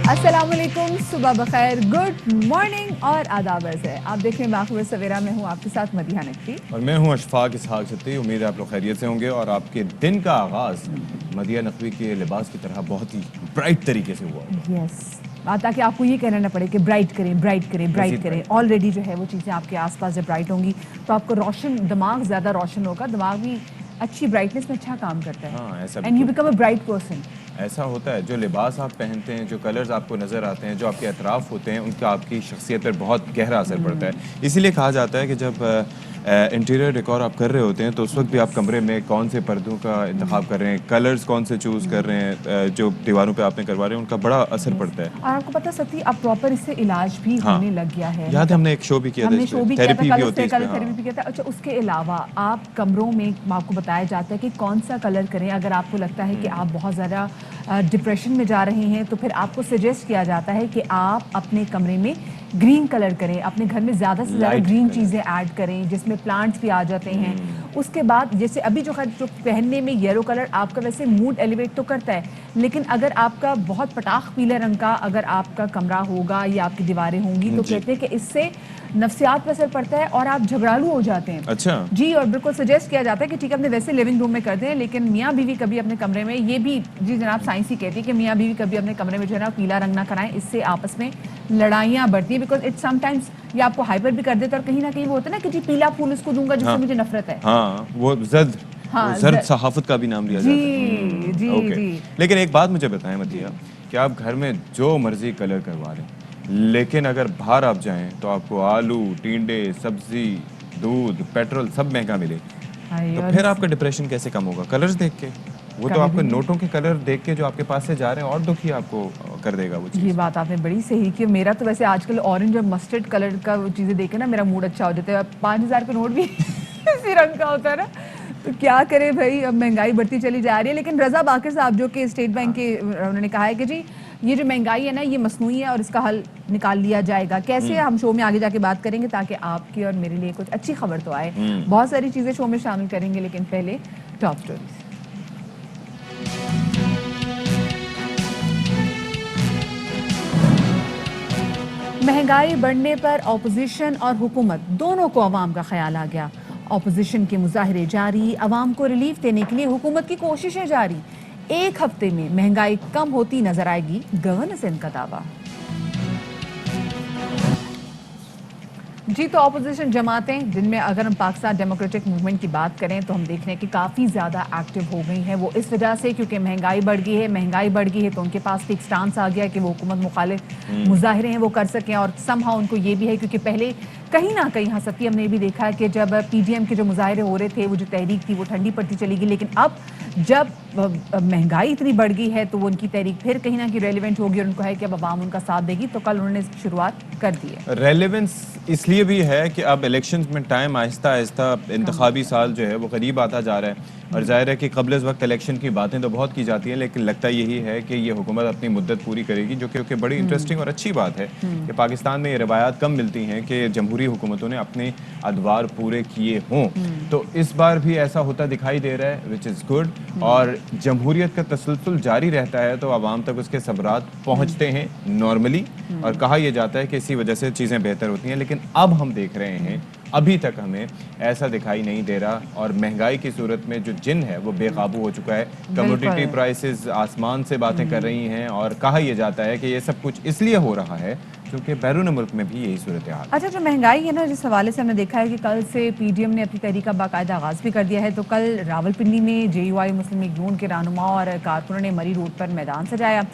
अस्सलाम वालेकुम, सुबह बखैर, गुड मॉर्निंग और आदाब अर्ज़ है। आप देख रहे हैं बाखबर सवेरा में हूँ आपके साथ मदीहा नकवी और मैं हूँ अशफाक इसहाक सत्ती। उम्मीद है आप लोग खैरियत से होंगे और आपके दिन का आगाज़ मदीहा नकवी के लिबास की तरह बहुत ही ब्राइट तरीके से हुआ होगा। यस, ताकि आपको ये कहना ना पड़े कि ब्राइट करें ब्राइट करें ब्राइट करें। ऑलरेडी जो है वो चीज़ें आपके आसपास जब ब्राइट होंगी तो आपको रोशन, दिमाग ज़्यादा रोशन होगा, दिमाग भी अच्छी ब्राइटनेस में अच्छा काम करता है। हाँ, ऐसा and you become a bright person. ऐसा होता है, जो लिबास आप पहनते हैं, जो कलर्स आपको नज़र आते हैं, जो आपके अतराफ़ होते हैं, उनका आपकी शख्सियत पर बहुत गहरा असर पड़ता है। इसीलिए कहा जाता है कि जब इंटीरियर डेकोर आप कर रहे होते हैं तो उस वक्त भी आप कमरे में कौन से पर्दों का इंतखाब कर रहे हैं, कलर्स कौन से चूज़ कर रहे हैं, जो दीवारों पे आपने करवा रहे हैं, उनका बड़ा असर पड़ता है। और आपको पता सती अब प्रॉपर इससे इलाज भी हाँ, होने लग गया है। याद है हमने एक शो भी किया था, हमने शो भी किया था, थेरेपी भी होती है कल इसमें। थेरेपी भी किया था। अच्छा, उसके अलावा आप कमरों में आपको बताया जाता है कि कौन सा कलर करें। अगर आपको लगता है कि आप बहुत ज़्यादा डिप्रेशन में जा रहे हैं तो फिर आपको सजेस्ट किया जाता है कि आप अपने कमरे में ग्रीन कलर करें, अपने घर में ज़्यादा से ज़्यादा ग्रीन चीज़ें ऐड करें जिसमें प्लांट्स भी आ जाते हैं। उसके बाद जैसे अभी जो पहनने में येलो कलर आपका वैसे मूड एलिवेट तो करता है, लेकिन अगर आपका बहुत पटाख पीले रंग का अगर आपका कमरा होगा या आपकी दीवारें होंगी तो कहते हैं कि इससे नफ्सियात पर असर पड़ता है और आप झगड़ालू हो जाते हैं। अच्छा जी, और बिल्कुल सजेस्ट किया जाता है कि ठीक है अपने वैसे लिविंग रूम में कर दें, लेकिन मियाँ बीवी कभी अपने कमरे में, ये भी जी जनाब साइंस ही कहती है कि मियाँ बीवी कभी अपने कमरे में जो है ना पीला रंग ना कराएं, इससे आपस में लड़ाइयाँ बढ़ती हैं। बिकॉज इट समटाइम्स ये आपको हाइपर भी कर देता है और कहीं ना कहीं वो होता है ना कि जी पीला फूल उसको दूंगा जिससे मुझे नफरत है। हाँ, वो जर्द सहाफत का भी नाम लिया जाता है। जी ओके। जी। लेकिन एक बात मुझे बताएं मतिया, कि आप घर में जो मर्जी कलर करवा लें, लेकिन अगर बाहर आप जाएं तो आपको आलू, टींडे, सब्जी, दूध, पेट्रोल सब महंगा मिले, तो फिर आपका डिप्रेशन कैसे कम होगा? कलर्स देख के? वो तो आपको नोटों के कलर देख के जो आपके पास से जा रहे हैं और दुखी आपको कर देगा वो चीज़। ये बात आपने बड़ी सही की। मेरा तो वैसे आजकल ऑरेंज और मस्टर्ड कलर का वो चीज़ें देखे ना मेरा मूड अच्छा हो जाता है। 5,000 का नोट भी इसी रंग का होता है ना, तो क्या करे भाई, अब महंगाई बढ़ती चली जा रही है। लेकिन रजा बाकर साहब जो कि स्टेट बैंक के, उन्होंने कहा है कि जी ये जो महंगाई है ना ये मसनूई है और इसका हल निकाल लिया जाएगा। कैसे, हम शो में आगे जाके बात करेंगे ताकि आपकी और मेरे लिए कुछ अच्छी खबर तो आए। बहुत सारी चीज़ें शो में शामिल करेंगे, लेकिन पहले टॉप स्टोरीज। महंगाई बढ़ने पर अपोजिशन और हुकूमत दोनों को अवाम का ख्याल आ गया। अपोजिशन के मुजाहरे जारी, अवाम को रिलीफ देने के लिए हुकूमत की कोशिशें जारी। एक हफ्ते में महंगाई कम होती नजर आएगी, गवर्नर सिंध का दावा। जी, तो अपोजिशन जमातें जिनमें अगर हम पाकिस्तान डेमोक्रेटिक मूवमेंट की बात करें तो हम देख रहे हैं कि काफ़ी ज़्यादा एक्टिव हो गई हैं। वो इस वजह से क्योंकि महंगाई बढ़ गई है तो उनके पास एक स्टांस आ गया कि वो हुकूमत मुखालिफ मुजाहरे हैं वो कर सकें। और समहाउ उनको ये भी है क्योंकि पहले कहीं ना कहीं हाँ सत्य हमने भी देखा है कि जब पीडीएम के जो मुजाहरे हो रहे थे, वो जो तहरीक थी वो ठंडी पड़ती चली गई। लेकिन अब जब महंगाई इतनी बढ़ गई है तो वो उनकी तहरीक फिर कहीं ना कहीं रेलिवेंट होगी और उनको है कि अब आवाम उनका साथ देगी। तो कल उन्होंने शुरुआत कर दी है। रेलेवेंस इसलिए भी है कि अब इलेक्शंस में टाइम आहिस्ता आहिस्ता, इंतखाबी साल जो है वो करीब आता जा रहा है और जाहिर है कि कबल इस वक्त इलेक्शन की बातें तो बहुत की जाती हैं, लेकिन लगता यही है कि ये हुकूमत अपनी मुद्दत पूरी करेगी, जो कि बड़ी इंटरेस्टिंग और अच्छी बात है कि पाकिस्तान में ये रवायात कम मिलती हैं कि जमहूरी हुकूमतों ने अपने अदवार पूरे किए हों। तो इस बार भी ऐसा होता दिखाई दे रहा है, विच इज़ गुड। और जमहूरियत का तसलसल जारी रहता है तो आवाम तक उसके सबरात पहुँचते हैं नॉर्मली, और कहा यह जाता है कि इसी वजह से चीज़ें बेहतर होती हैं। लेकिन अब हम देख रहे हैं अभी तक हमें ऐसा दिखाई नहीं दे रहा, और महंगाई की सूरत में जो जिन है वो बेकाबू हो चुका है। कमोडिटी प्राइसेस आसमान से बातें कर रही हैं, और कहा यह जाता है कि ये सब कुछ इसलिए हो रहा है क्योंकि बैरून मुल्क में भी यही सूरत हाल। अच्छा, जो महंगाई है ना, जिस हवाले से हमने देखा है कि कल से पीडीएम ने अपनी तहरीक का बाकायदा आगाज भी कर दिया है। तो कल रावलपिंडी में जेयूआई मुस्लिम लीग नून के रहनुमा और कारकुनों ने मरी रोड पर मैदान सजाया।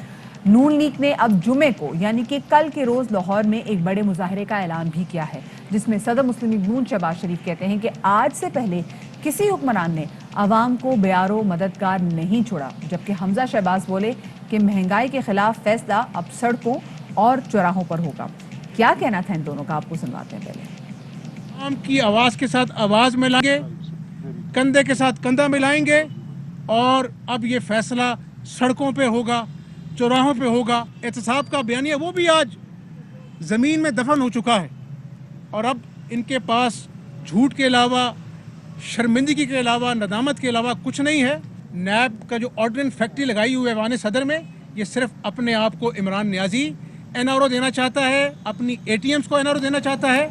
नून लीग ने अब जुमे को यानी कि कल के रोज लाहौर में एक बड़े मुजाहरे का ऐलान भी किया है, जिसमें सदर मुस्लिम लीग नून शहबाज शरीफ कहते हैं कि आज से पहले किसी हुक्मरान ने आवाम को बेयारो मददगार नहीं छोड़ा। जबकि हमजा शहबाज बोले कि महंगाई के खिलाफ फैसला अब सड़कों और चौराहों पर होगा। क्या कहना था इन दोनों का, आपको सुनवाते हैं। पहले आवाम की आवाज़ के साथ आवाज़ मिलाएंगे, कंधे के साथ कंधा मिलाएंगे, और अब ये फैसला सड़कों पे होगा, चौराहों पे होगा। एहतसाब का बयानिया वो भी आज ज़मीन में दफन हो चुका है, और अब इनके पास झूठ के अलावा, शर्मिंदगी के अलावा, नदामत के अलावा कुछ नहीं है। नैब का जो ऑर्डिनेंस फैक्ट्री लगाई हुई है ऐवान सदर में, یہ صرف اپنے آپ کو عمران نیازی NRO دینا چاہتا ہے, اپنی ATMs کو NRO دینا چاہتا ہے.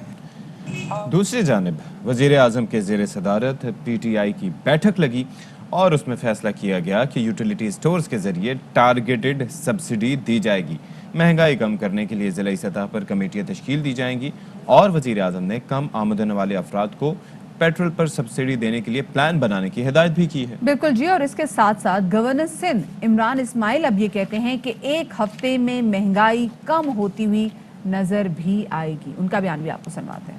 دوسری جانب وزیر اعظم کے زیر صدارت PTI کی بیٹھک لگی اور اس میں فیصلہ کیا گیا کہ یوٹیلیٹی سٹورز کے ذریعے ٹارگیٹڈ سبسڈی دی جائے گی. مہنگائی کم کرنے کے لیے ضلعی سطح پر کمیٹیاں تشکیل دی جائیں گی اور وزیر اعظم نے کم آمدن والے افراد کو پیٹرول پر سبسڈی دینے کے لیے پلان بنانے کی ہدایت بھی کی ہے. بالکل جی, اور اس کے ساتھ ساتھ گورنر سندھ عمران اسماعیل اب یہ کہتے ہیں کہ ایک ہفتے میں مہنگائی کم ہوتی ہوئی نظر بھی آئے گی. ان کا بیان بھی آپ کو سنواتے ہیں.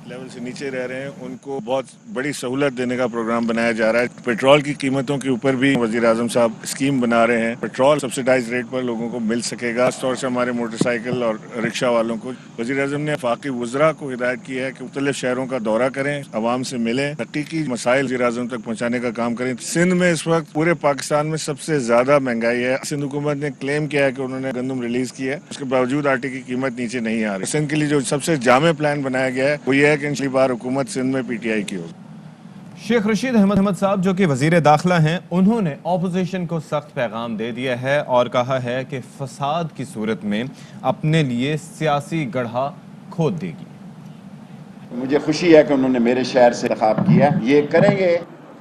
لیول سے نیچے رہ رہے ہیں ان کو بہت بڑی سہولت دینے کا پروگرام بنایا جا رہا ہے. پیٹرول کی قیمتوں کے اوپر بھی وزیر اعظم صاحب اسکیم بنا رہے ہیں. پیٹرول سبسڈائز ریٹ پر لوگوں کو مل سکے گا, خاص طور سے ہمارے موٹر سائیکل اور رکشہ والوں کو. وزیر اعظم نے وفاقی وزراء کو ہدایت کی ہے کہ مختلف شہروں کا دورہ کریں, عوام سے ملیں, حقیقی مسائل وزیر اعظم تک پہنچانے کا کام کریں. سندھ میں اس وقت پورے پاکستان میں سب سے زیادہ مہنگائی ہے. سندھ حکومت نے کلیم کیا ہے کہ انہوں نے گندم ریلیز کی ہے, اس کے باوجود آٹے کی قیمت نیچے نہیں آ رہی. سندھ کے لیے جو سب سے جامع پلان بنایا گیا ہے وہ یہ ہے کہ انشلی بار حکومت سندھ میں PTI کی ہو. شیخ رشید احمد صاحب جو کہ وزیر داخلہ ہیں, انہوں نے اپوزیشن کو سخت پیغام دے دیا ہے اور کہا ہے کہ فساد کی صورت میں اپنے لیے سیاسی گڑھا کھود دے گی. مجھے خوشی ہے کہ انہوں نے میرے شہر سے انتخاب کیا. یہ کریں گے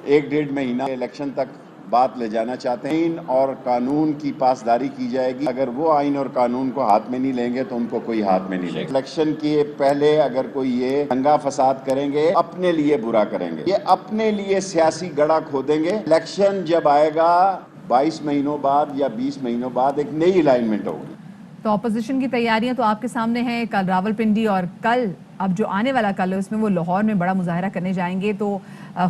1-1.5 مہینہ الیکشن تک بات لے جانا چاہتے ہیں. آئین اور قانون کی پاسداری کی جائے گی. اگر وہ آئین اور قانون کو ہاتھ میں نہیں لیں گے تو ان کو کوئی ہاتھ میں نہیں لے گا. الیکشن کے پہلے اگر کوئی یہ دنگا فساد کریں گے اپنے لیے برا کریں گے, یہ اپنے لیے سیاسی گڑھا کھودیں گے. الیکشن جب آئے گا 22 مہینوں بعد یا 20 مہینوں بعد ایک نئی الائنمنٹ ہوگی. تو اپوزیشن کی تیاریاں تو آپ کے سامنے ہیں. کل راولپنڈی اور کل اب جو آنے والا کل ہے اس میں وہ لاہور میں بڑا مظاہرہ کرنے جائیں گے. تو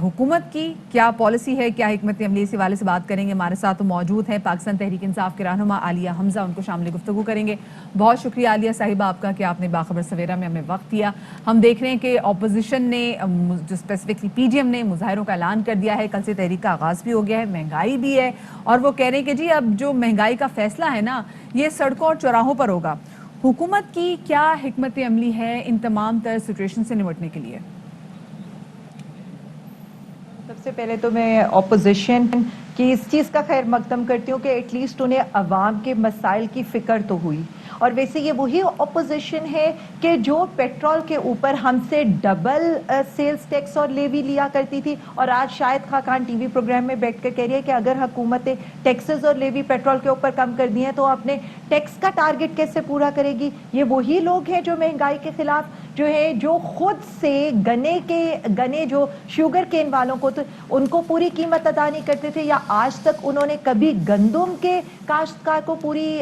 حکومت کی کیا پالیسی ہے, کیا حکمت عملی, اس حوالے سے بات کریں گے. ہمارے ساتھ تو موجود ہیں پاکستان تحریک انصاف کے رہنما عالیہ حمزہ, ان کو شامل گفتگو کریں گے. بہت شکریہ عالیہ صاحبہ آپ کا کہ آپ نے باخبر سویرا میں ہمیں وقت دیا. ہم دیکھ رہے ہیں کہ اپوزیشن نے جو اسپیسیفکلی PDM نے مظاہروں کا اعلان کر دیا ہے. کل سے تحریک کا آغاز بھی ہو گیا ہے, مہنگائی بھی ہے, اور وہ کہہ رہے ہیں کہ جی اب جو مہنگائی کا فیصلہ ہے نا یہ سڑکوں اور چوراہوں پر ہوگا. حکومت کی کیا حکمت عملی ہے ان تمام تر سچویشن سے نمٹنے کے لیے؟ سب سے پہلے تو میں اپوزیشن کی اس چیز کا خیر مقدم کرتی ہوں کہ ایٹ لیسٹ انہیں عوام کے مسائل کی فکر تو ہوئی. اور ویسے یہ وہی اپوزیشن ہے کہ جو پیٹرول کے اوپر ہم سے ڈبل سیلز ٹیکس اور لیوی لیا کرتی تھی, اور آج شاید خاقان ٹی وی پروگرام میں بیٹھ کر کہہ رہی ہے کہ اگر حکومتیں ٹیکسز اور لیوی پیٹرول کے اوپر کم کر دی ہیں تو اپنے ٹیکس کا ٹارگٹ کیسے پورا کرے گی. یہ وہی لوگ ہیں جو مہنگائی کے خلاف جو ہے, جو خود سے گنے جو شوگر کین والوں کو تو ان کو پوری قیمت ادا نہیں کرتے تھے, یا آج تک انہوں نے کبھی گندم کے کاشتکار کو پوری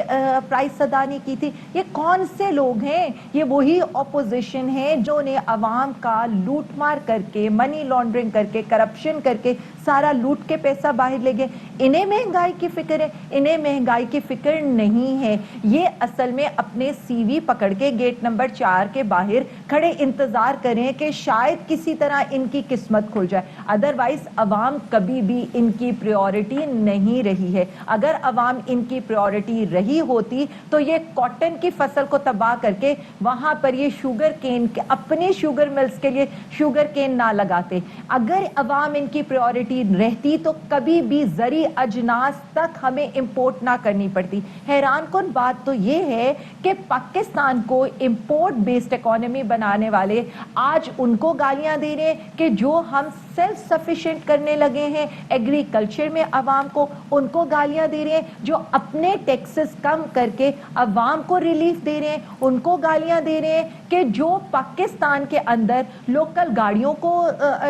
پرائس ادا نہیں کی تھی. یہ کون سے لوگ ہیں؟ یہ وہی اپوزیشن ہے جو نے عوام کا لوٹ مار کر کے, منی لانڈرنگ کر کے, کرپشن کر کے سارا لوٹ کے پیسہ باہر لے گئے. انہیں مہنگائی کی فکر ہے, انہیں مہنگائی کی فکر نہیں ہے. یہ اصل میں اپنے CV پکڑ کے گیٹ نمبر 4 کے باہر کھڑے انتظار کریں کہ شاید کسی طرح ان کی قسمت کھل جائے. ادروائز عوام کبھی بھی ان کی پریورٹی نہیں رہی ہے. اگر عوام ان کی پریورٹی رہی ہوتی تو یہ کاٹن کی فصل کو تباہ کر کے وہاں پر یہ شوگر کین اپنے شوگر ملز کے لیے شوگر کین نہ لگاتے. اگر عوام ان کی پریورٹی رہتی تو کبھی بھی زرعی اجناس تک ہمیں امپورٹ نہ کرنی پڑتی. حیران کن بات تو یہ ہے کہ پاکستان کو امپورٹ بیسڈ اکانومی بنانے والے آج ان کو گالیاں دے رہے ہیں کہ جو ہم سیلف سفیشینٹ کرنے لگے ہیں ایگریکلچر میں عوام کو, ان کو گالیاں دے رہے ہیں. جو اپنے ٹیکسز کم کر کے عوام کو ریلیف دے رہے ہیں ان کو گالیاں دے رہے ہیں کہ جو پاکستان کے اندر لوکل گاڑیوں کو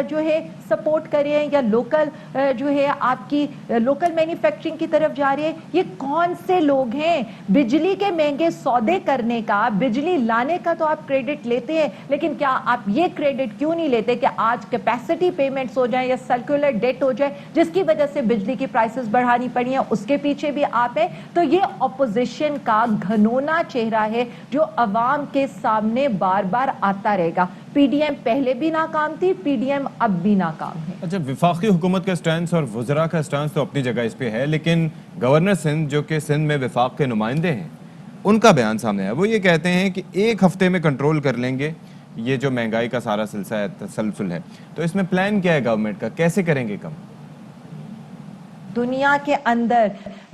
جو ہے سپورٹ کر رہے ہیں یا لوکل جو ہے آپ کی لوکل مینوفیکچرنگ کی طرف جا رہے ہیں. یہ کون سے لوگ ہیں؟ بجلی کے مہنگے سودے کرنے کا, بجلی لانے کا تو آپ کریڈٹ لیتے ہیں, لیکن کیا آپ یہ کریڈٹ کیوں نہیں لیتے کہ آج کیپیسٹی پیمنٹس ہو جائیں یا سرکولر ڈیٹ ہو جائے جس کی وجہ سے بجلی کی پرائسز بڑھانی پڑی ہیں, اس کے پیچھے بھی آپ ہیں. تو یہ اپوزیشن کا گھنونا چہرہ ہے جو عوام کے سامنے بار بار آتا رہے گا. PDM پہلے بھی ناکام تھی, PDM اب بھی ناکام ہے. اچھا, وفاقی حکومت کا سٹینس اور وزراء کا سٹینس تو اپنی جگہ اس پہ ہے, لیکن گورنر سندھ جو کہ سندھ میں وفاق کے نمائندے ہیں ان کا بیان سامنے ہے. وہ یہ کہتے ہیں کہ ایک ہفتے میں کنٹرول کر لیں گے یہ جو مہنگائی کا سارا سلسلہ تسلسل ہے. تو اس میں پلان کیا ہے گورنمنٹ کا, کیسے کریں گے کم؟ دنیا کے اندر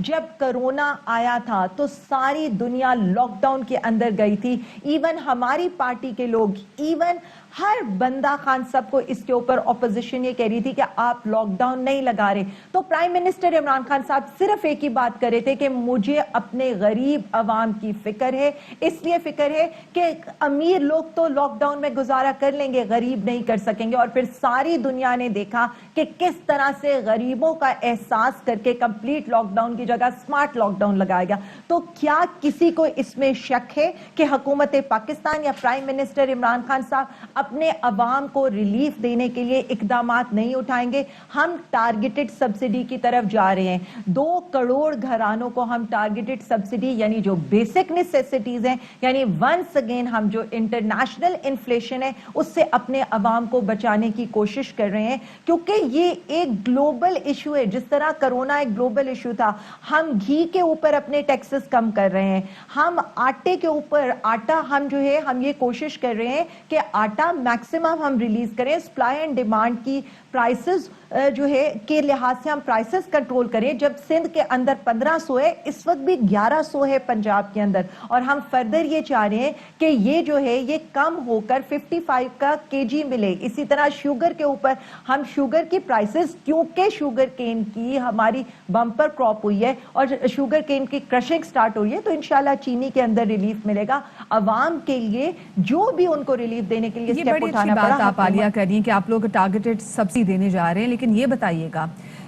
جب کرونا آیا تھا تو ساری دنیا لاک ڈاؤن کے اندر گئی تھی. ایون ہماری پارٹی کے لوگ, ایون ہر بندہ خان سب کو اس کے اوپر اپوزیشن یہ کہہ رہی تھی کہ آپ لاک ڈاؤن نہیں لگا رہے. تو پرائم منسٹر عمران خان صاحب صرف ایک ہی بات کر رہے تھے کہ مجھے اپنے غریب عوام کی فکر ہے, اس لیے فکر ہے کہ امیر لوگ تو لاک ڈاؤن میں گزارا کر لیں گے, غریب نہیں کر سکیں گے. اور پھر ساری دنیا نے دیکھا کہ کس طرح سے غریبوں کا احساس کر کے کمپلیٹ لاک ڈاؤن کی جگہ سمارٹ لاک ڈاؤن لگایا گیا. تو کیا کسی کو اس میں شک ہے کہ حکومت پاکستان یا پرائم منسٹر عمران خان صاحب اپنے عوام کو ریلیف دینے کے لیے اقدامات نہیں اٹھائیں گے؟ ہم ٹارگیٹڈ سبسڈی کی طرف جا رہے ہیں. 2 کروڑ گھرانوں کو ہم ٹارگیٹڈ سبسڈی یعنی جو بیسک نیسیسٹیز ہیں, یعنی ونس اگین ہم جو انٹرنیشنل انفلیشن ہے اس سے اپنے عوام کو بچانے کی کوشش کر رہے ہیں, کیونکہ یہ ایک گلوبل ایشو ہے. جس طرح کرونا ایک گلوبل ایشو تھا, ہم گھی کے اوپر اپنے ٹیکسز کم کر رہے ہیں, ہم آٹے کے اوپر آٹا ہم جو ہے ہم یہ کوشش کر رہے ہیں کہ آٹا میکسیمم ہم ریلیز کریں, سپلائی اینڈ ڈیمانڈ کی پرائسز جو ہے کے لحاظ سے ہم پرائسز کنٹرول کریں. جب سندھ کے اندر 1500 ہے, اس وقت بھی 1100 ہے پنجاب کے اندر, اور ہم فردر یہ چاہ رہے ہیں کہ یہ جو ہے یہ کم ہو کر 55 کا kg ملے. اسی طرح شوگر کے اوپر ہم شوگر کی پرائسز, کیونکہ شوگر کین کی ہماری بمپر کراپ ہوئی ہے اور شوگر کین کی کرشنگ سٹارٹ ہوئی ہے, تو انشاءاللہ چینی کے اندر ریلیف ملے گا عوام کے لیے, جو بھی ان کو ریلیف دینے کے لیے یہ اسٹیپ بڑی اچھی اٹھانا بات پڑا. آپ عالیہ کر رہی ہیں کہ آپ لوگ ٹارگیٹڈ سبسڈی دینے جا رہے ہیں, لیکن یہ بتائیے گا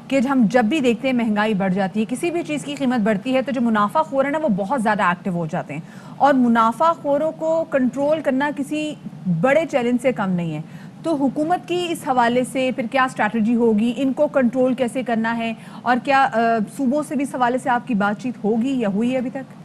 کہ ہم جب بھی دیکھتے ہیں مہنگائی بڑھ جاتی ہے, کسی بھی چیز کی قیمت بڑھتی ہے, تو جو منافع خور ہیں نا وہ بہت زیادہ ایکٹیو ہو جاتے ہیں, اور منافع خوروں کو کنٹرول کرنا کسی بڑے چیلنج سے کم نہیں ہے. تو حکومت کی اس حوالے سے پھر کیا اسٹریٹجی ہوگی, ان کو کنٹرول کیسے کرنا ہے, اور کیا صوبوں سے بھی اس حوالے سے آپ کی بات چیت ہوگی یا ہوئی ہے ابھی تک؟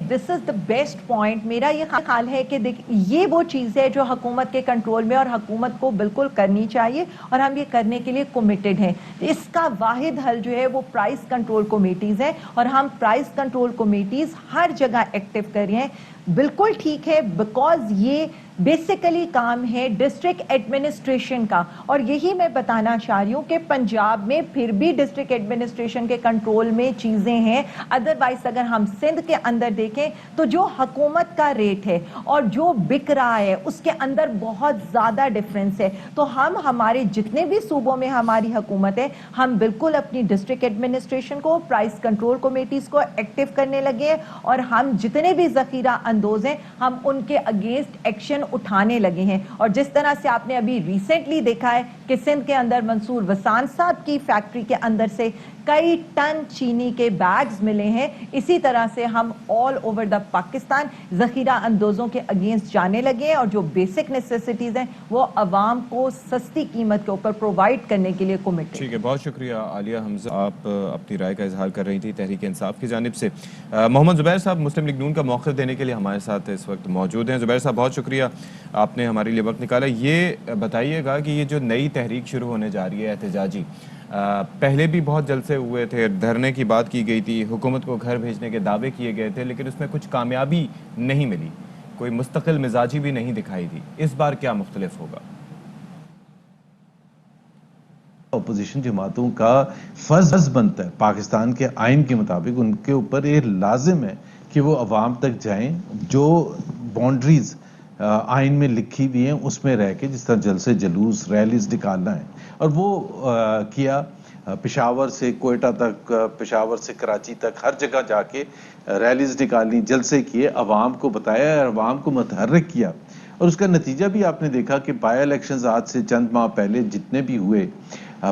دس از دا بیسٹ پوائنٹ. میرا یہ خیال ہے کہ یہ وہ چیز ہے جو حکومت کے کنٹرول میں, اور حکومت کو بالکل کرنی چاہیے, اور ہم یہ کرنے کے لیے کمیٹڈ ہیں. اس کا واحد حل جو ہے وہ پرائس کنٹرول کمیٹیز ہے, اور ہم پرائس کنٹرول کمیٹیز ہر جگہ ایکٹیو کر رہے ہیں. بالکل ٹھیک ہے, بیکاز یہ بیسیکلی کام ہے ڈسٹرکٹ ایڈمنسٹریشن کا, اور یہی میں بتانا چاہ رہی ہوں کہ پنجاب میں پھر بھی ڈسٹرکٹ ایڈمنسٹریشن کے کنٹرول میں چیزیں ہیں. ادروائز اگر ہم سندھ کے اندر دیکھیں تو جو حکومت کا ریٹ ہے اور جو بک رہا ہے اس کے اندر بہت زیادہ ڈفرنس ہے. تو ہم ہمارے جتنے بھی صوبوں میں ہماری حکومت ہے, ہم بالکل اپنی ڈسٹرکٹ ایڈمنسٹریشن کو, پرائس کنٹرول کمیٹیز کو ایکٹیو کرنے لگے ہیں, اور ہم جتنے بھی ذخیرہ اندوز ہیں ہم ان کے اگینسٹ ایکشن اٹھانے لگے ہیں. اور جس طرح سے آپ نے ابھی ریسنٹلی دیکھا ہے کہ سندھ کے اندر منصور وسان صاحب کی فیکٹری کے اندر سے کئی ٹن چینی کے بیگز ملے ہیں, اسی طرح سے ہم آل اوور دا پاکستان ذخیرہ اندوزوں کے اگینسٹ جانے لگے ہیں, اور جو بیسک نیسیسٹیز ہیں وہ عوام کو سستی قیمت کے اوپر پرووائڈ کرنے کے لیے کمیٹڈ. ٹھیک ہے, بہت شکریہ عالیہ حمزہ, آپ اپنی رائے کا اظہار کر رہی تھی تحریک انصاف کی جانب سے. محمد زبیر صاحب مسلم لیگ نون کا موقف دینے کے لیے ہمارے ساتھ اس وقت موجود ہیں. زبیر صاحب بہت شکریہ, آپ نے ہمارے لیے وقت نکالا. یہ بتائیے گا کہ یہ جو نئی تحریک شروع ہونے جا رہی ہے احتجاجی, پہلے بھی بہت جلسے ہوئے تھے, دھرنے کی بات کی گئی تھی, حکومت کو گھر بھیجنے کے دعوے کیے گئے تھے, لیکن اس میں کچھ کامیابی نہیں ملی, کوئی مستقل مزاجی بھی نہیں دکھائی دی. اس بار کیا مختلف ہوگا؟ اپوزیشن جماعتوں کا فرض بنتا ہے پاکستان کے آئین کے مطابق, ان کے اوپر یہ لازم ہے کہ وہ عوام تک جائیں, جو باؤنڈریز آئین میں لکھی ہوئی ہیں اس میں رہ کے, جس طرح جلسے جلوس ریلیز نکالنا ہے, اور وہ کیا. پشاور سے کوئٹہ تک, پشاور سے کراچی تک, ہر جگہ جا کے ریلیز نکالی, جلسے کیے, عوام کو بتایا اور عوام کو متحرک کیا. اور اس کا نتیجہ بھی آپ نے دیکھا کہ بائی الیکشنز آج سے چند ماہ پہلے جتنے بھی ہوئے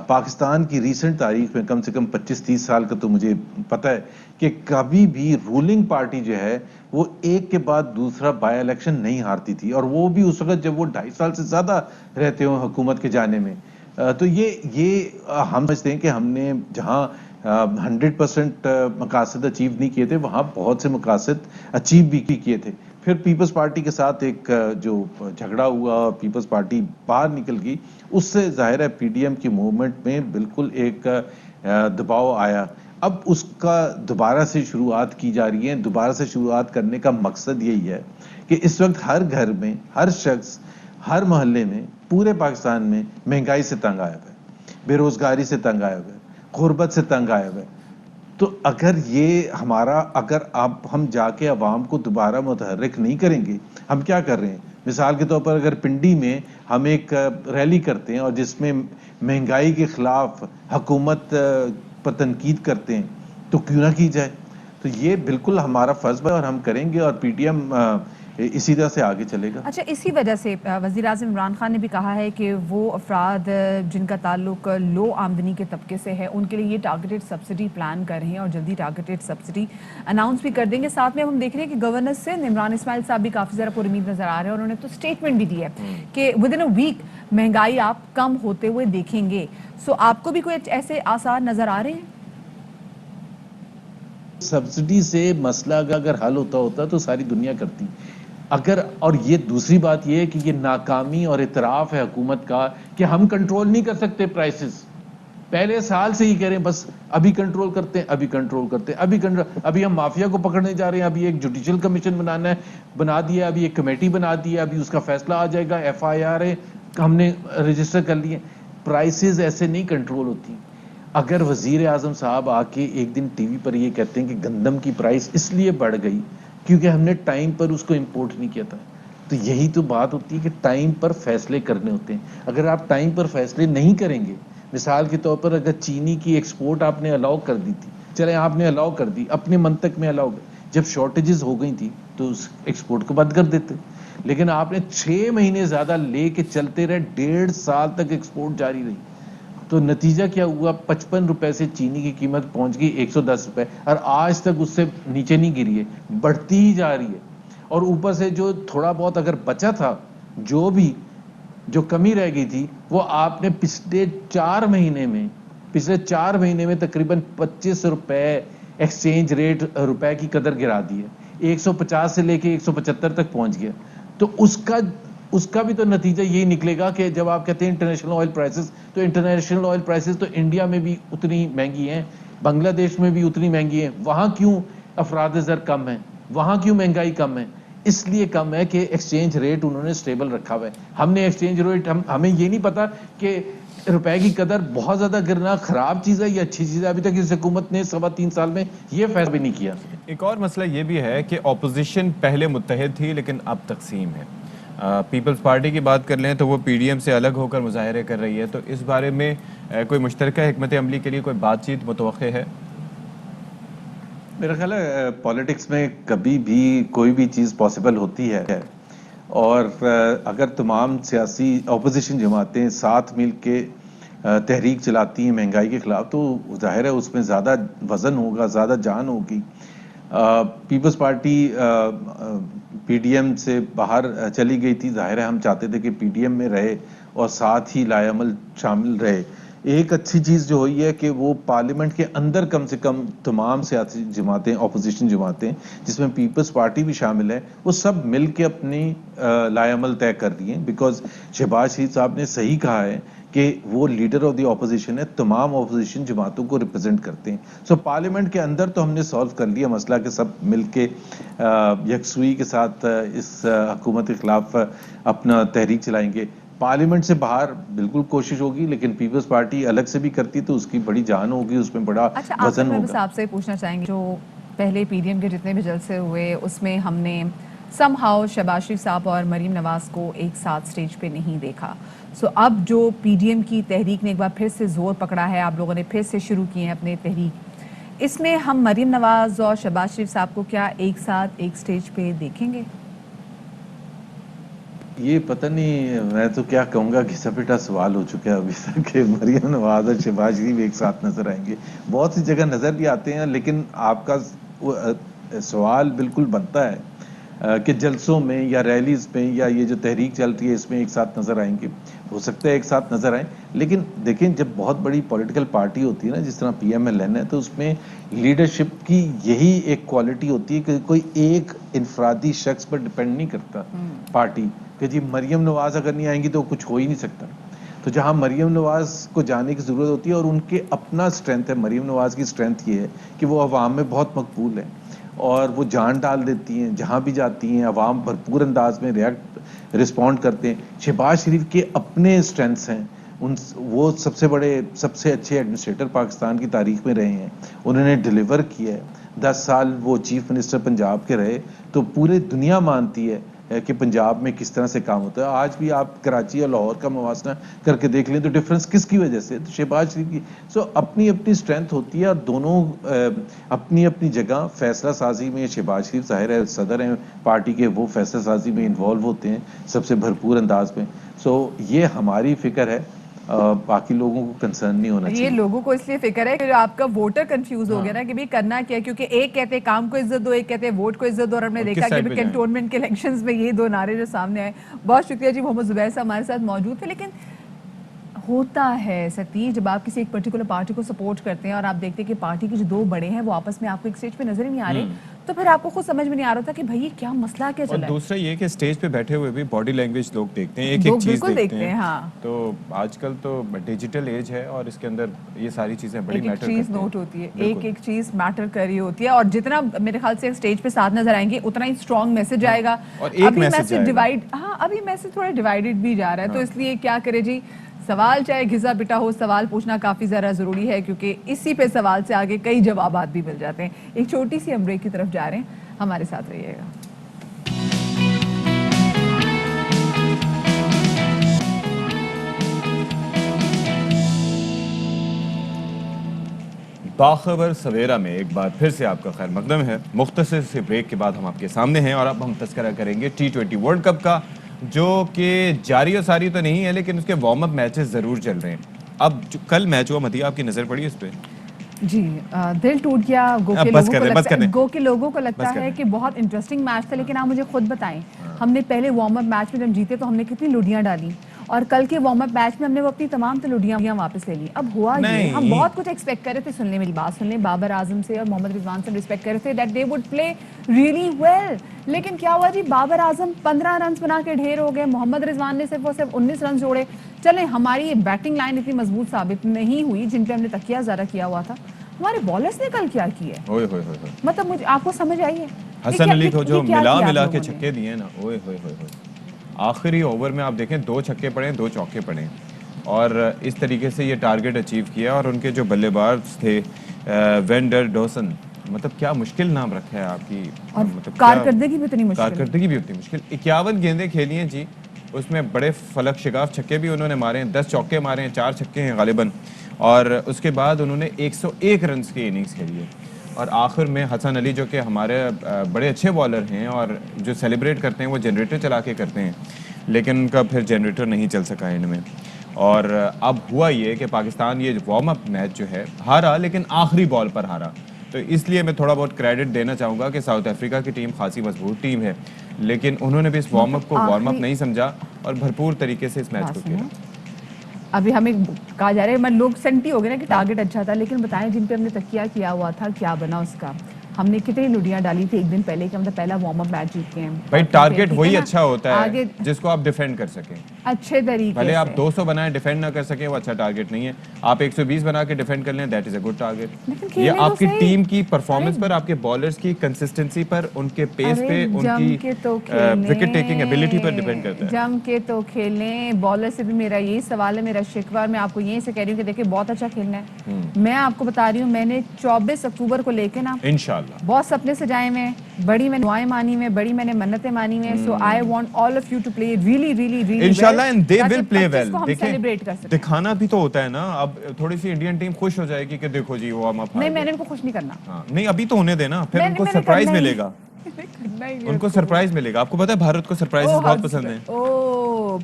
پاکستان کی ریسنٹ تاریخ میں, کم سے کم 25-30 سال کا تو مجھے پتہ ہے کہ کبھی بھی رولنگ پارٹی جو ہے وہ ایک کے بعد دوسرا بائی الیکشن نہیں ہارتی تھی, اور وہ بھی اس وقت جب وہ 2.5 سال سے زیادہ رہتے ہوں حکومت کے جانے میں. تو یہ ہم سمجھتے ہیں کہ ہم نے جہاں 100% مقاصد اچیو نہیں کیے تھے, وہاں بہت سے مقاصد اچیو بھی کیے تھے. پھر پیپلز پارٹی کے ساتھ ایک جو جھگڑا ہوا, پیپلز پارٹی باہر نکل گئی, اس سے ظاہر ہے پی ڈی ایم کی موومنٹ میں بالکل ایک دباؤ آیا. اب اس کا دوبارہ سے شروعات کی جا رہی ہے. دوبارہ سے شروعات کرنے کا مقصد یہی ہے کہ اس وقت ہر گھر میں, ہر شخص, ہر محلے میں, پورے پاکستان میں مہنگائی سے تنگ آیا ہوا ہے, بے روزگاری سے تنگ آیا ہوا ہے, غربت سے تنگ آئے ہوئے. تو اگر یہ ہمارا اگر اب ہم جا کے عوام کو دوبارہ متحرک نہیں کریں گے, ہم کیا کر رہے ہیں؟ مثال کے طور پر اگر پنڈی میں ہم ایک ریلی کرتے ہیں اور جس میں مہنگائی کے خلاف حکومت پر تنقید کرتے ہیں, تو کیوں نہ کی جائے؟ تو یہ بالکل ہمارا فرض ہے اور ہم کریں گے, اور پی ٹی ایم اسی طرح سے آگے چلے گا. اچھا, اسی وجہ سے وزیر اعظم عمران خان نے بھی کہا ہے کہ وہ افراد جن کا تعلق لو آمدنی کے طبقے سے ہے ان کے لیے یہ ٹارگیٹڈ سبسڈی پلان کر رہے ہیں اور جلدی ٹارگیٹڈ سبسڈی اناؤنس بھی کر دیں گے. ساتھ میں ہم دیکھ رہے ہیں کہ گورنر سے عمران اسماعیل صاحب بھی کافی زیادہ پر امید نظر آ رہے ہیں, اور انہوں نے تو اسٹیٹمنٹ بھی دی ہے کہ ود ان اے ویک مہنگائی آپ کم ہوتے ہوئے دیکھیں گے. سو آپ کو بھی کوئی ایسے آثار نظر آ رہے ہیں؟ سبسڈی سے مسئلہ اگر حل ہوتا تو ساری دنیا کرتی. اگر, اور یہ دوسری بات یہ ہے کہ یہ ناکامی اور اعتراف ہے حکومت کا کہ ہم کنٹرول نہیں کر سکتے پرائسز. پہلے سال سے ہی کہہ رہے ہیں بس ابھی کنٹرول کرتے ہیں, ابھی ہم مافیا کو پکڑنے جا رہے ہیں, ابھی ایک جوڈیشل کمیشن بنا دیا, ابھی ایک کمیٹی بنا دی ہے, ابھی اس کا فیصلہ آ جائے گا, ایف آئی آر ہم نے رجسٹر کر لیے. پرائسز ایسے نہیں کنٹرول ہوتی. اگر وزیر اعظم صاحب آ کے ایک دن ٹی وی پر یہ کہتے ہیں کہ گندم کی پرائس اس لیے بڑھ گئی کیونکہ ہم نے ٹائم پر اس کو امپورٹ نہیں کیا تھا, تو یہی تو بات ہوتی ہے کہ ٹائم پر فیصلے کرنے ہوتے ہیں. اگر آپ ٹائم پر فیصلے نہیں کریں گے, مثال کے طور پر اگر چینی کی ایکسپورٹ آپ نے الاؤ کر دی تھی, چلے آپ نے الاؤ کر دی اپنے منطق میں الاؤ, جب شارٹیجز ہو گئی تھی تو اس ایکسپورٹ کو بند کر دیتے. لیکن آپ نے 6 مہینے زیادہ لے کے چلتے رہے, 1.5 سال تک ایکسپورٹ جاری رہی. تو نتیجہ کیا ہوا؟ 55 روپے سے چینی کی قیمت پہنچ گئی 110 روپے, اور آج تک اس سے نیچے نہیں گری ہے, بڑھتی ہی جا رہی ہے. اور اوپر سے جو تھوڑا بہت اگر بچا تھا, جو کمی رہ گئی تھی, وہ آپ نے پچھلے 4 مہینے میں تقریباً 25 روپے ایکسچینج ریٹ روپے کی قدر گرا دی ہے, 150 سے لے کے 175 تک پہنچ گیا. تو اس کا بھی تو نتیجہ یہی نکلے گا کہ جب آپ کہتے ہیں انٹرنیشنل آئل پرائسز, تو انٹرنیشنل آئل پرائسز تو انڈیا میں بھی اتنی مہنگی ہیں, بنگلہ دیش میں بھی اتنی مہنگی ہیں. وہاں کیوں افراد زر کم ہیں, وہاں کیوں مہنگائی کم ہے؟ اس لیے کم ہے کہ ایکسچینج ریٹ انہوں نے سٹیبل رکھا ہوا ہے. ہم نے ایکسچینج ریٹ, ہمیں یہ نہیں پتا کہ روپے کی قدر بہت زیادہ گرنا خراب چیز ہے یا اچھی چیز ہے. ابھی تک اس حکومت نے 3.25 سال میں یہ فیصلہ بھی نہیں کیا. ایک اور مسئلہ یہ بھی ہے کہ اپوزیشن پہلے متحد تھی لیکن اب تقسیم ہے. پیپلز پارٹی کی بات کر لیں تو وہ پی ڈی ایم سے الگ ہو کر مظاہرے کر رہی ہے, تو اس بارے میں کوئی مشترکہ حکمت عملی کے لیے کوئی بات چیت متوقع ہے؟ میرا خیال ہے پالیٹکس میں کبھی بھی کوئی بھی چیز پاسبل ہوتی ہے, اور اگر تمام سیاسی اپوزیشن جماعتیں ساتھ مل کے تحریک چلاتی ہیں مہنگائی کے خلاف, تو ظاہر ہے اس میں زیادہ وزن ہوگا, زیادہ جان ہوگی. Peoples Party P D M سے باہر چلی گئی تھی, ظاہر ہے ہم چاہتے تھے کہ پی ڈی ایم میں رہے اور ساتھ ہی لائے عمل شامل رہے. ایک اچھی چیز جو ہوئی ہے کہ وہ پارلیمنٹ کے اندر کم سے کم تمام سیاسی جماعتیں, اپوزیشن جماعتیں جس میں پیپلز پارٹی بھی شامل ہے, وہ سب مل کے اپنی لائے عمل طے کر رہی ہیں. بیکاز شہباز شریف صاحب نے صحیح کہا ہے کہ وہ لیڈر آف دی اپوزیشن ہے, تمام اپوزیشن جماعتوں کو ریپرزینٹ کرتے ہیں. سو پارلیمنٹ کے اندر تو ہم نے سالو کر لیا مسئلہ کہ سب مل کے یکسوئی کے ساتھ اس حکومت کے خلاف اپنا تحریک چلائیں گے. پارلیمنٹ سے باہر بالکل کوشش ہوگی, لیکن پیپلز پارٹی الگ سے بھی کرتی تو اس کی بڑی جان ہوگی, اس میں بڑا وزن ہوگا. اچھا, آپ سے پوچھنا چاہیں گے, جو پہلے پی ڈی ایم کے جتنے بھی جلسے ہوئے اس میں ہم نے سم ہاؤ شہباز شریف صاحب اور مریم نواز کو ایک ساتھ سٹیج پہ نہیں دیکھا. سو اب جو پی ڈی ایم کی تحریک نے ایک بار پھر سے زور پکڑا ہے, آپ لوگوں نے پھر سے شروع کیے ہیں اپنے تحریک, اس میں ہم مریم نواز اور شہباز شریف صاحب کو کیا ایک ساتھ ایک سٹیج پہ دیکھیں گے؟ یہ پتہ نہیں, میں تو کیا کہوں گا کہ سپیٹا سوال ہو چکا ہے ابھی تک کہ مریم نواز اور شہباز شریف ایک ساتھ نظر آئیں گے. بہت سی جگہ نظر بھی آتے ہیں, لیکن آپ کا سوال بالکل بنتا ہے کہ جلسوں میں یا ریلیز میں یا یہ جو تحریک چل رہی ہے اس میں ایک ساتھ نظر آئیں گے. ہو سکتا ہے ایک ساتھ نظر آئیں, لیکن دیکھیں جب بہت بڑی پولیٹیکل پارٹی ہوتی ہے نا, جس طرح پی ایم ایل این ہے, تو اس میں لیڈرشپ کی یہی ایک کوالٹی ہوتی ہے کہ کوئی ایک انفرادی شخص پر ڈپینڈ نہیں کرتا پارٹی کہ جی مریم نواز اگر نہیں آئیں گی تو کچھ ہو ہی نہیں سکتا. تو جہاں مریم نواز کو جانے کی ضرورت ہوتی ہے, اور ان کے اپنا سٹرینتھ ہے, مریم نواز کی سٹرینتھ یہ ہے کہ وہ عوام میں بہت مقبول ہیں اور وہ جان ڈال دیتی ہیں, جہاں بھی جاتی ہیں عوام بھرپور انداز میں رسپونڈ کرتے ہیں. شہباز شریف کے اپنے سٹرینتھس ہیں, وہ سب سے بڑے سب سے اچھے ایڈمنسٹریٹر پاکستان کی تاریخ میں رہے ہیں, انہوں نے ڈیلیور کیا ہے. 10 سال وہ چیف منسٹر پنجاب کے رہے, تو پوری دنیا مانتی ہے کہ پنجاب میں کس طرح سے کام ہوتا ہے. آج بھی آپ کراچی اور لاہور کا موازنہ کر کے دیکھ لیں تو ڈفرنس کس کی وجہ سے, تو شہباز شریف کی. اپنی اپنی اسٹرینتھ ہوتی ہے, اور دونوں اپنی اپنی جگہ فیصلہ سازی میں شہباز شریف ظاہر ہے صدر ہیں پارٹی کے, وہ فیصلہ سازی میں انوالو ہوتے ہیں سب سے بھرپور انداز میں. یہ ہماری فکر ہے, باقی لوگوں کو کنسرن نہیں ہونا یہ چاہیے. لوگوں کو اس لیے فکر ہے کہ جو آپ کا ووٹر کنفیوز ہو گیا نا کہ بھی کرنا کیا ہے, کیونکہ ایک کہتے ہیں کام کو عزت دو, ایک کہتے ہیں ووٹ کو عزت دو, اور ہم نے دیکھا کہ کنٹونمنٹ کے الیکشنز میں یہ دو نعرے جو سامنے آئے. بہت شکریہ جی, محمد زبیر صاحب ہمارے ساتھ موجود تھے. لیکن ہوتا ہے ستی, جب آپ کسی ایک پرٹیکولر پارٹی کو سپورٹ کرتے ہیں اور آپ دیکھتے ہیں کہ پارٹی کے جو دو بڑے ہیں وہ آپس میں آپ کو ایک سٹیج پہ نظر ہی نہیں آ رہے, تو پھر آپ کو خود سمجھ میں نہیں آ رہا تھا کہ بھائی یہ کیا مسئلہ کیا چل رہا ہے. اور دوسرا یہ کہ اسٹیج پہ بیٹھے ہوئے بھی باڈی لینگویج لوگ دیکھتے ہیں, ایک ایک چیز دیکھتے ہیں. ہاں, تو آج کل تو ڈیجیٹل ایج ہے اور اس کے اندر یہ ساری چیزیں بڑی ایک میٹر چیز نوٹ ہوتی ہے, ایک ایک چیز میٹر کر رہی ہوتی ہے, اور جتنا میرے خیال سے اسٹیج پہ ساتھ نظر آئیں گے اتنا ہی اسٹرانگ میسج آئے گا. اور ایک میسج ڈیوائڈ, ہاں ابھی میسج تھوڑا ڈیوائڈڈ بھی جا رہا ہے, تو اس لیے کیا کرے جی, سوال چاہے گھسا پٹا ہو, سوال پوچھنا کافی زیادہ ضروری ہے, کیونکہ اسی پہ سوال سے آگے کئی جوابات بھی مل جاتے ہیں. ایک چھوٹی سی ہم بریک کی طرف جا رہے ہیں, ہمارے ساتھ رہیے گا. باخبر سویرا میں ایک بار پھر سے آپ کا خیر مقدم ہے. مختصر سے بریک کے بعد ہم آپ کے سامنے ہیں, اور اب ہم تذکرہ کریں گے T20 ورلڈ کپ کا, جو کہ جاری و ساری تو نہیں ہے لیکن اس کے وارم اپ میچز ضرور چل رہے ہیں. اب جو کل میچ ہوا, مدیہ آپ کی نظر پڑی اس پہ؟ جی, دل ٹوٹ گیا. گو کے لوگوں کو لگتا ہے کہ بہت انٹرسٹنگ میچ تھا, لیکن آپ مجھے خود بتائیں, ہم نے پہلے وارم اپ میچ میں جب جیتے تو ہم نے کتنی لڈیاں ڈالی, اور کل کے وارم اپ میچ میں ہم نے وہ اپنی تمام لڈیاں واپس لے لی. اب ہوا یہ, ہم بہت کچھ ایکسپیکٹ کر رہے تھے, سننے میری بات سن لیں, بابر اعظم سے اور محمد رضوان سے ایکسپیکٹ کر رہے تھے that they would play really well. لیکن کیا ہوا جی, بابر اعظم 15 رنز بنا کے ڈھیر ہو گئے, محمد رضوان نے صرف 19 رنز جوڑے. چلیں, ہماری بیٹنگ لائن اتنی مضبوط ثابت نہیں ہوئی جن پہ ہم نے تکیہ زیادہ کیا ہوا تھا. ہمارے بالرز نے کل کیا کیا ہے, مطلب مجھے آپ کو سمجھ آئی ہے, حسن علی کو جو ملا کے چھکے دیے نا, اوئے ہوئے ہوئے, آخری اوور میں آپ دیکھیں 2 چھکے پڑے, 2 چوکے پڑے, اور اس طریقے سے یہ ٹارگٹ اچیو کیا. اور ان کے جو بلے باز تھے وینڈر ڈوسن, مطلب کیا مشکل نام رکھا ہے آپ کی, مطلب کارکردگی بھی اتنی مشکل. 51 گیندیں کھیلی ہیں جی, اس میں بڑے فلک شگاف چھکے بھی انہوں نے مارے ہیں, 10 چوکے مارے ہیں, 4 چھکے ہیں غالباً, اور اس کے بعد انہوں نے 101 رنز کی اننگز کھیلی ہے. اور آخر میں حسن علی جو کہ ہمارے بڑے اچھے بالر ہیں اور جو سیلیبریٹ کرتے ہیں وہ جنریٹر چلا کے کرتے ہیں, لیکن ان کا پھر جنریٹر نہیں چل سکا ان میں. اور اب ہوا یہ کہ پاکستان یہ وارم اپ میچ جو ہے ہارا, لیکن آخری بال پر ہارا. تو اس لیے میں تھوڑا بہت کریڈٹ دینا چاہوں گا کہ ساؤتھ افریقہ کی ٹیم خاصی مضبوط ٹیم ہے, لیکن انہوں نے بھی اس وارم اپ کو وارم اپ نہیں سمجھا اور بھرپور طریقے سے اس میچ کو کھیلا. ابھی ہمیں کہا جا رہا ہے, لوگ سینٹی ہو گئے نا کہ ٹارگٹ اچھا تھا, لیکن بتائیں جن پہ ہم نے تکیہ کیا ہوا تھا کیا بنا اس کا. ہم نے کتنی لڈیاں ڈالی تھی ایک دن پہلے کہ ہم پہلا وارم اپ میچ جیت کے ہیں. بھائی ٹارگٹ وہی اچھا ہوتا ہے جس کو آپ ڈیفینڈ کر سکیں اچھے طریقے سے. بھلے آپ 200 بنائیں ڈیفینڈ نہ کر سکیں, وہ اچھا ٹارگٹ نہیں ہے. آپ 120 بنا کے ڈیفینڈ کر لیں, that is a good target. یہ آپ کی ٹیم کی پرفارمنس پر, آپ کے بالرز کی کنسسٹنسی پر, ان کے پیس پہ, ان کی وکٹ ٹیکنگ ایبلٹی پر ڈیپینڈ کرتا ہے. جم کے تو کھیلیں. بالر سے بھی میرا یہی سوال ہے, میرا شکوہ, میں آپ کو یہیں سے کہہ رہی ہوں کہ دیکھیں بہت اچھا کھیلنا ہے. میں آپ کو بتا رہی ہوں, میں نے 24 اکتوبر کو لے کے نا انشاءاللہ بہت سپنے سجائے میں, بڑی میں دعائیں مانی میں, بڑی میں نے منتیں مانی میں. So I want all of you to play really really really انشاءاللہ, and they will play well. دیکھیں دکھانا بھی تو ہوتا ہے نا. اب تھوڑی سی انڈین ٹیم خوش ہو جائے گی کہ دیکھو جی وہ ہم اپ نہیں, میں نے ان کو خوش نہیں کرنا. نہیں ابھی تو ہونے دینا, پھر ان کو سرپرائز ملے گا. ان کو سرپرائز ملے گا. آپ کو پتا ہے بھارت کو سرپرائزز بہت پسند ہیں.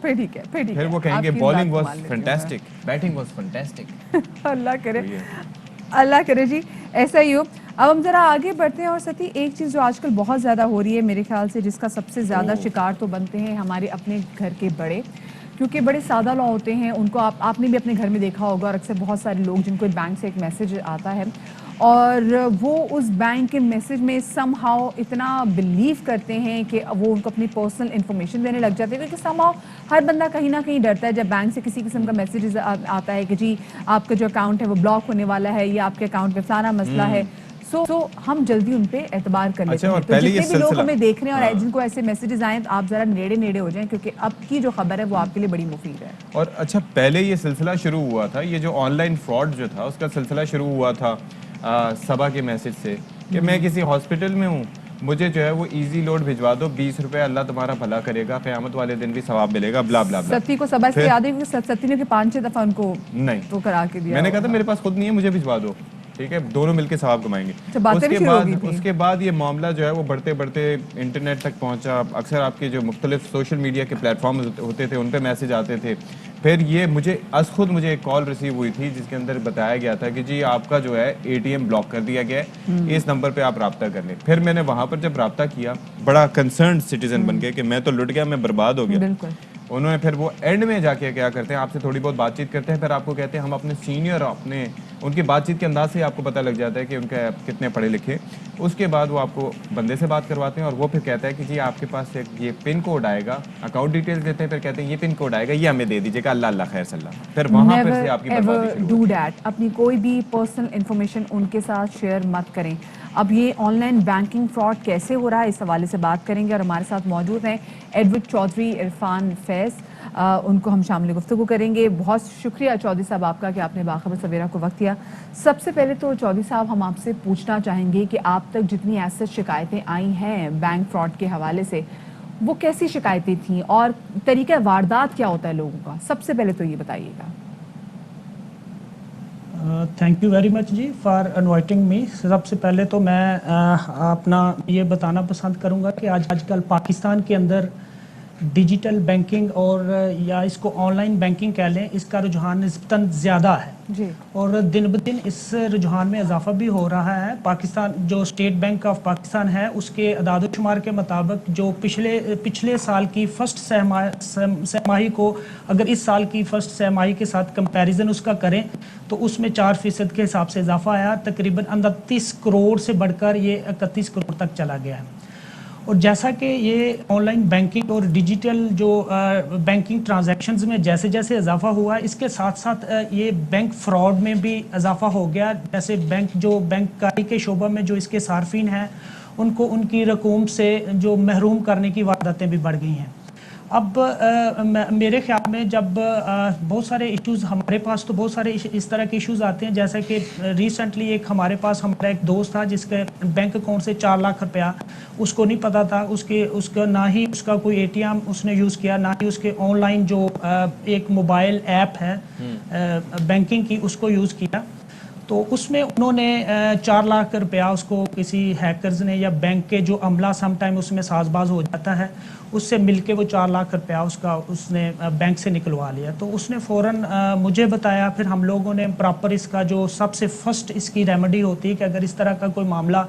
پھر ٹھیک ہے, پھر وہ کہیں گے bowling was fantastic, batting was fantastic. اللہ کرے جی ایسا ہی ہو. اب ہم ذرا آگے بڑھتے ہیں. اور ساتھی ایک چیز جو آج کل بہت زیادہ ہو رہی ہے میرے خیال سے, جس کا سب سے زیادہ شکار تو بنتے ہیں ہمارے اپنے گھر کے بڑے, کیونکہ بڑے سادہ لوگ ہوتے ہیں. ان کو آپ نے بھی اپنے گھر میں دیکھا ہوگا, اور اکثر بہت سارے لوگ جن کو بینک سے ایک میسج آتا ہے اور وہ اس بینک کے میسج میں سم ہاؤ اتنا بلیو کرتے ہیں کہ وہ ان کو اپنی پرسنل انفارمیشن دینے لگ جاتے ہیں. کیونکہ سم ہاؤ ہر بندہ کہیں نہ کہیں ڈرتا ہے جب بینک سے کسی قسم کا میسیج آتا ہے کہ جی آپ کا جو اکاؤنٹ ہے وہ بلاک ہونے والا ہے, یا آپ کے اکاؤنٹ میں فلانا مسئلہ ہے. सो हम जल्दी उन पे एतबार कर लेते अच्छा, हैं। और तो पहले ये जितने भी लोग सिलसिला- हमें देख रहे हैं और हाँ। जिनको ऐसे मैसेजेस आए आप जरा नेड़े हो जाएं, क्योंकि अब की जो खबर है वो आपके लिए बड़ी मुफीद है। और अच्छा, पहले ये सिलसिला शुरू हुआ था, ये जो ऑनलाइन फ्रॉड जो था उसका सिलसिला शुरू हुआ था सबा के मैसेज से कि मैं किसी हॉस्पिटल में हूँ, मुझे जो है वो इजी लोड भिजवा दो, 20 रुपए, अल्लाह तुम्हारा भला करेगा, क़यामत वाले दिन भी सवाब मिलेगा, ब्ला ब्ला ब्ला। सती को सबा से फिर- याद है क्योंकि सती ने 5-6 दफा उनको नहीं, तो करा के दिया। मैंने कहा था मेरे पास खुद नहीं है, मुझे भिजवा दो, ठीक है, दोनों मिलके सवाब कमाएंगे। अच्छा, बातें भी शुरू हो गई थी। उसके बाद ये मामला जो है वो बढ़ते बढ़ते इंटरनेट तक पहुंचा। अक्सर आपके जो मुख्तलिफ सोशल मीडिया के प्लेटफॉर्म होते थे उन पे मैसेज आते थे। फिर ये मुझे एक कॉल रिसीव हुई थी जिसके अंदर बताया गया था कि जी आपका जो है ATM ब्लॉक कर दिया गया है, इस नंबर पे आप राब्ता कर लें। फिर मैंने वहाँ पर जब राब्ता किया, बड़ा कंसर्न सिटीजन बन गए कि मैं तो लुट गया, मैं बर्बाद हो गया। बिल्कुल। उन्होंने फिर वो एंड में जाके क्या करते हैं, आपसे थोड़ी बहुत बातचीत करते हैं, फिर आपको कहते हैं हम अपने सीनियर, उनकी बातचीत के अंदाज से आपको पता लग जाता है कि उनके कितने पढ़े लिखे। उसके बाद वो आपको बंदे से बात करवाते हैं और वो फिर कहता है कि जी आपके पास एक ये पिन कोड आएगा, अकाउंट डिटेल्स देते हैं, फिर कहते हैं ये पिन कोड आएगा, ये हमें दे दीजिएगा, अल्लाह अल्लाह खैर सल्लाह। फिर वहाँ पर से आपकी बर्बादी शुरू डू होती डैट। अपनी कोई भी पर्सनल इंफॉर्मेशन उनके साथ शेयर मत करें। अब ये ऑनलाइन बैंकिंग फ्रॉड कैसे हो रहा है, इस हवाले से बात करेंगे और हमारे साथ मौजूद हैं एडवर्ड चौधरी, इरफान फैज़, उनको हम शामिल गुफ्तगू करेंगे। बहुत शुक्रिया चौधरी साहब आपका कि आपने बाखबर सवेरा को वक्त दिया। सबसे पहले तो चौधरी साहब हम आपसे पूछना चाहेंगे कि आप तक जितनी ऐसी शिकायतें आई हैं बैंक फ्रॉड के हवाले से, वो कैसी शिकायतें थीं और तरीका वारदात क्या होता है लोगों का, सबसे पहले तो ये बताइएगा। थैंक यू वेरी मच जी फॉर इनवाइटिंग मी। सबसे पहले तो मैं अपना ये बताना पसंद करूँगा कि आजकल पाकिस्तान के अंदर डिजिटल बैंकिंग और या इसको ऑनलाइन बैंकिंग कह लें, इसका रुझान निस्बतन ज़्यादा है जी। और दिन ब दिन इस रुझान में इजाफा भी हो रहा है। पाकिस्तान जो स्टेट बैंक ऑफ पाकिस्तान है उसके अदाद-ओ-शुमार के मुताबिक जो पिछले साल की फर्स्ट सहमाही को अगर इस साल की फर्स्ट सहमाही के साथ कंपैरिजन उसका करें तो उसमें 4% के हिसाब से इजाफा आया, तकरीबन 29 करोड़ से बढ़कर ये 31 करोड़ तक चला गया है। और जैसा कि ये ऑनलाइन बैंकिंग और डिजिटल जो बैंकिंग ट्रांजैक्शंस में जैसे जैसे इजाफा हुआ है, इसके साथ साथ ये बैंक फ्रॉड में भी इजाफा हो गया। जैसे बैंककारी के शोबा में जो इसके सार्फिन हैं उनको उनकी रकूम से जो महरूम करने की वारदातें भी बढ़ गई हैं। अब मेरे ख्याल में जब बहुत सारे इश्यूज़ हमारे पास तो बहुत सारे इस तरह के इश्यूज़ आते हैं, जैसा कि रिसेंटली हमारा एक दोस्त था जिसके बैंक अकाउंट से 4 लाख रुपया उसको नहीं पता था, उसका ना ही उसका कोई ATM उसने यूज़ किया, ना ही उसके ऑनलाइन जो एक मोबाइल ऐप है बैंकिंग की उसको यूज़ किया। तो उसमें उन्होंने 4 लाख रुपया उसको किसी हैकर्स ने या बैंक के जो अमला समटाइम उसमें साजबाज हो जाता है उससे मिलके वो 4 लाख रुपया उसने बैंक से निकलवा लिया। तो उसने फ़ौरन मुझे बताया, फिर हम लोगों ने प्रॉपर इसका जो सबसे फर्स्ट इसकी रेमेडी होती है कि अगर इस तरह का कोई मामला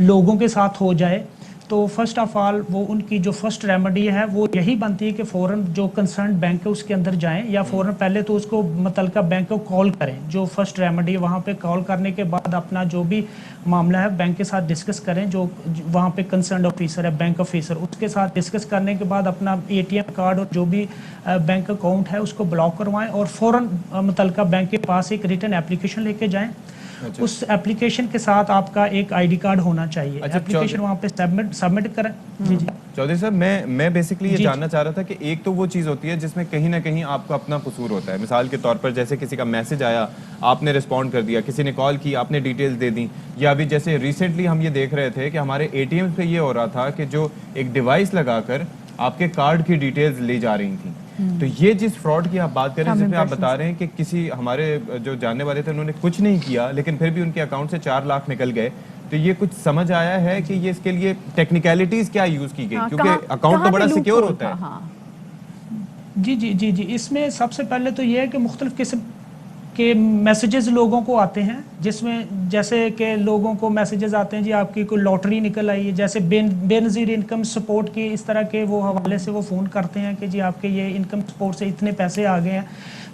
लोगों के साथ हो जाए तो फर्स्ट ऑफ ऑल वो उनकी जो फर्स्ट रेमेडी है वो यही बनती है कि फ़ौरन जो कंसर्न बैंक है उसके अंदर जाएं या फ़ौरन पहले तो उसको मुतल्लिका बैंक को कॉल करें। जो फर्स्ट रेमेडी वहाँ पे कॉल करने के बाद अपना जो भी मामला है बैंक के साथ डिस्कस करें, जो वहाँ पे कंसर्न ऑफिसर है बैंक ऑफिसर, उसके साथ डिस्कस करने के बाद अपना ATM कार्ड और जो भी बैंक अकाउंट है उसको ब्लॉक करवाएं और फ़ौरन मुतल्लिका बैंक के पास एक रिटन एप्लीकेशन लेके जाएँ। अच्छा। उस एप्लीकेशन के साथ आपका एक ID कार्ड होना चाहिए। अच्छा, एप्लीकेशन वहाँ पे सबमिट करें। जी जी चौधरी साहब, मैं बेसिकली ये जानना चाह रहा था कि एक तो वो चीज़ होती है जिसमें कहीं ना कहीं आपका अपना कसूर होता है। मिसाल के तौर पर जैसे किसी का मैसेज आया, आपने रिस्पॉन्ड कर दिया, किसी ने कॉल की, आपने डिटेल्स दे दी, या अभी जैसे रिसेंटली हम ये देख रहे थे कि हमारे ATM पे ये हो रहा था कि जो एक डिवाइस लगाकर आपके कार्ड की डिटेल्स ली जा रही थी। तो ये जिस फ्रॉड की आप बात कर रहे हैं, जिसमें आप बता रहे हैं कि किसी हमारे जो जानने वाले थे उन्होंने कुछ नहीं किया लेकिन फिर भी उनके अकाउंट से 4 लाख निकल गए, तो ये कुछ समझ आया है कि ये इसके लिए टेक्निकलिटीज क्या यूज की गई? क्योंकि अकाउंट तो बड़ा सिक्योर होता है। हाँ। जी इसमें सबसे पहले तो ये है कि मुख्तलिफ किस्म के मैसेजेस लोगों को आते हैं, जिसमें जैसे कि लोगों को मैसेजेस आते हैं जी आपकी कोई लॉटरी निकल आई है, जैसे बेनज़ीर इनकम सपोर्ट की इस तरह के वो हवाले से वो फ़ोन करते हैं कि जी आपके ये इनकम सपोर्ट से इतने पैसे आ गए हैं।